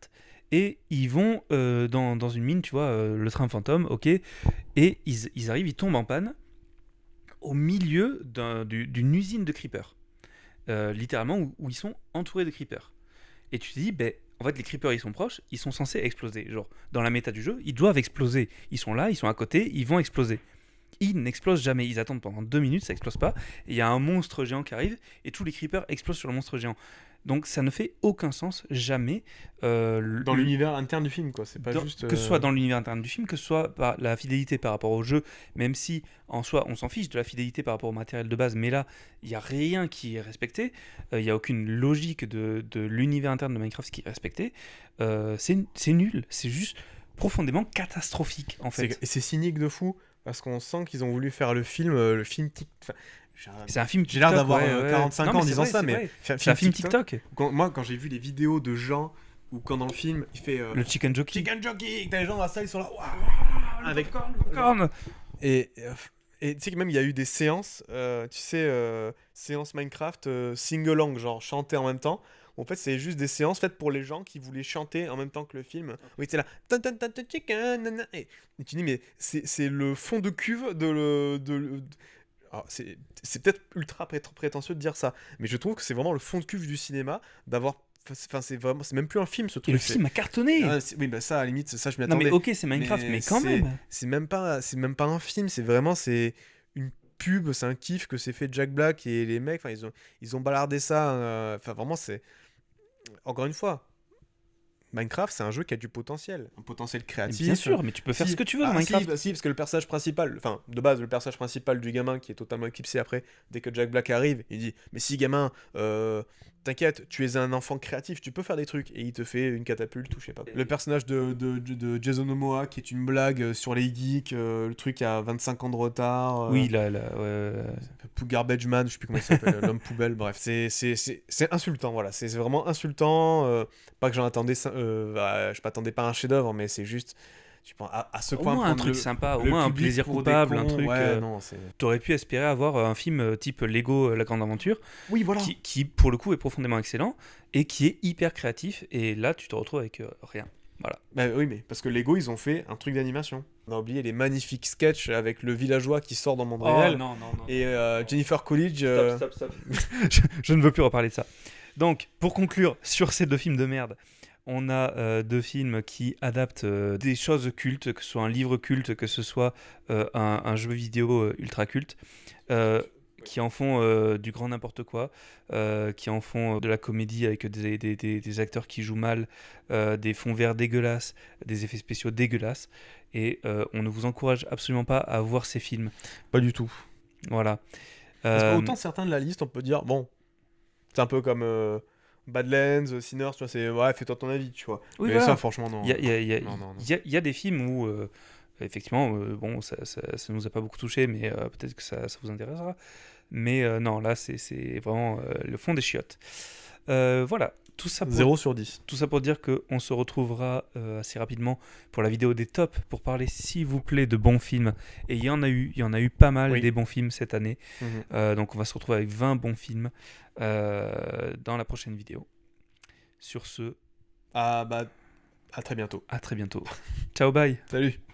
et ils vont dans une mine, tu vois, le train fantôme, ok, et ils arrivent, ils tombent en panne au milieu d'une usine de creepers, littéralement où ils sont entourés de creepers, et tu te dis en fait les creepers ils sont proches, ils sont censés exploser, genre dans la méta du jeu ils doivent exploser, ils sont là, ils sont à côté, ils vont exploser. Ils n'explosent jamais, ils attendent pendant 2 minutes, ça explose pas, et il y a un monstre géant qui arrive, et tous les creepers explosent sur le monstre géant. Donc ça ne fait aucun sens, jamais. Dans l'univers interne du film, quoi. C'est pas juste. Que ce soit dans l'univers interne du film, que ce soit par la fidélité par rapport au jeu, même si en soi on s'en fiche de la fidélité par rapport au matériel de base, mais là il n'y a rien qui est respecté, il n'y a aucune logique de l'univers interne de Minecraft qui est respecté. C'est nul, c'est juste profondément catastrophique en fait. Et c'est cynique de fou. Parce qu'on sent qu'ils ont voulu faire le film c'est un film TikTok, j'ai l'air d'avoir 45 ans en disant ça, mais c'est un film TikTok. Moi, quand j'ai vu les vidéos de gens où quand dans le film il fait le chicken jockey, t'as les gens dans la salle, ils sont là avec popcorn. Et tu sais que même il y a eu des séances, séances Minecraft sing-along, genre chanter en même temps. En fait, c'est juste des séances faites pour les gens qui voulaient chanter en même temps que le film. Oui, c'est là. Et tu dis, mais c'est le fond de cuve Alors, c'est peut-être ultra prétentieux de dire ça, mais je trouve que c'est vraiment le fond de cuve du cinéma d'avoir. Enfin, c'est même plus un film ce truc. Et le film a cartonné. Oui, ça à la limite, ça je m'y attendais. Non mais ok, c'est Minecraft, mais quand même. C'est même pas un film, c'est une pub, c'est un kiff que s'est fait Jack Black et les mecs. Enfin, ils ont balardé ça. Enfin, vraiment, c'est. Encore une fois, Minecraft, c'est un jeu qui a du potentiel, un potentiel créatif. Bien sûr, mais tu peux faire ce que tu veux dans Minecraft. Si, parce que le personnage principal, enfin, de base, le personnage principal du gamin qui est totalement éclipsé après, dès que Jack Black arrive, il dit « Mais si, gamin, t'inquiète, tu es un enfant créatif, tu peux faire des trucs. » Et il te fait une catapulte ou je sais pas. Le personnage de Jason Momoa, qui est une blague sur les geeks, le truc a 25 ans de retard. Oui, là. Garbage Man, je sais plus comment il s'appelle, l'homme poubelle, bref. C'est insultant, voilà. C'est vraiment insultant. Pas que j'en attendais, je m'attendais pas à un chef-d'œuvre, mais c'est juste. Je pense, à ce point. Au moins un truc sympa, au moins un plaisir coupable, un truc. T'aurais pu espérer avoir un film type Lego La Grande Aventure. Oui, voilà. Qui, pour le coup, est profondément excellent et qui est hyper créatif. Et là, tu te retrouves avec rien. Voilà. Bah oui, mais parce que Lego, ils ont fait un truc d'animation. On a oublié les magnifiques sketchs avec le villageois qui sort dans le monde réel. Non. Et Jennifer Coolidge. Stop. je ne veux plus reparler de ça. Donc, pour conclure sur ces 2 films de merde, on a 2 films qui adaptent des choses cultes, que ce soit un livre culte, que ce soit un jeu vidéo ultra culte, qui en font du grand n'importe quoi, qui en font de la comédie avec des acteurs qui jouent mal, des fonds verts dégueulasses, des effets spéciaux dégueulasses, et on ne vous encourage absolument pas à voir ces films. Pas du tout. Voilà. Parce qu'autant certains de la liste, on peut dire, bon, c'est un peu comme Badlands, Sinners, tu vois, c'est fais-toi ton avis, tu vois. Oui, mais voilà. ça, franchement, non. Il y a des films où, effectivement, bon, ça nous a pas beaucoup touché, mais peut-être que ça vous intéressera. Mais non, là, c'est vraiment le fond des chiottes. Voilà, tout ça pour, 0 sur 10. Tout ça pour dire qu'on se retrouvera assez rapidement pour la vidéo des tops, pour parler, s'il vous plaît, de bons films. Et il y en a eu pas mal des bons films cette année. Donc on va se retrouver avec 20 bons films dans la prochaine vidéo. Sur ce... À très bientôt. À très bientôt. Ciao, bye. Salut.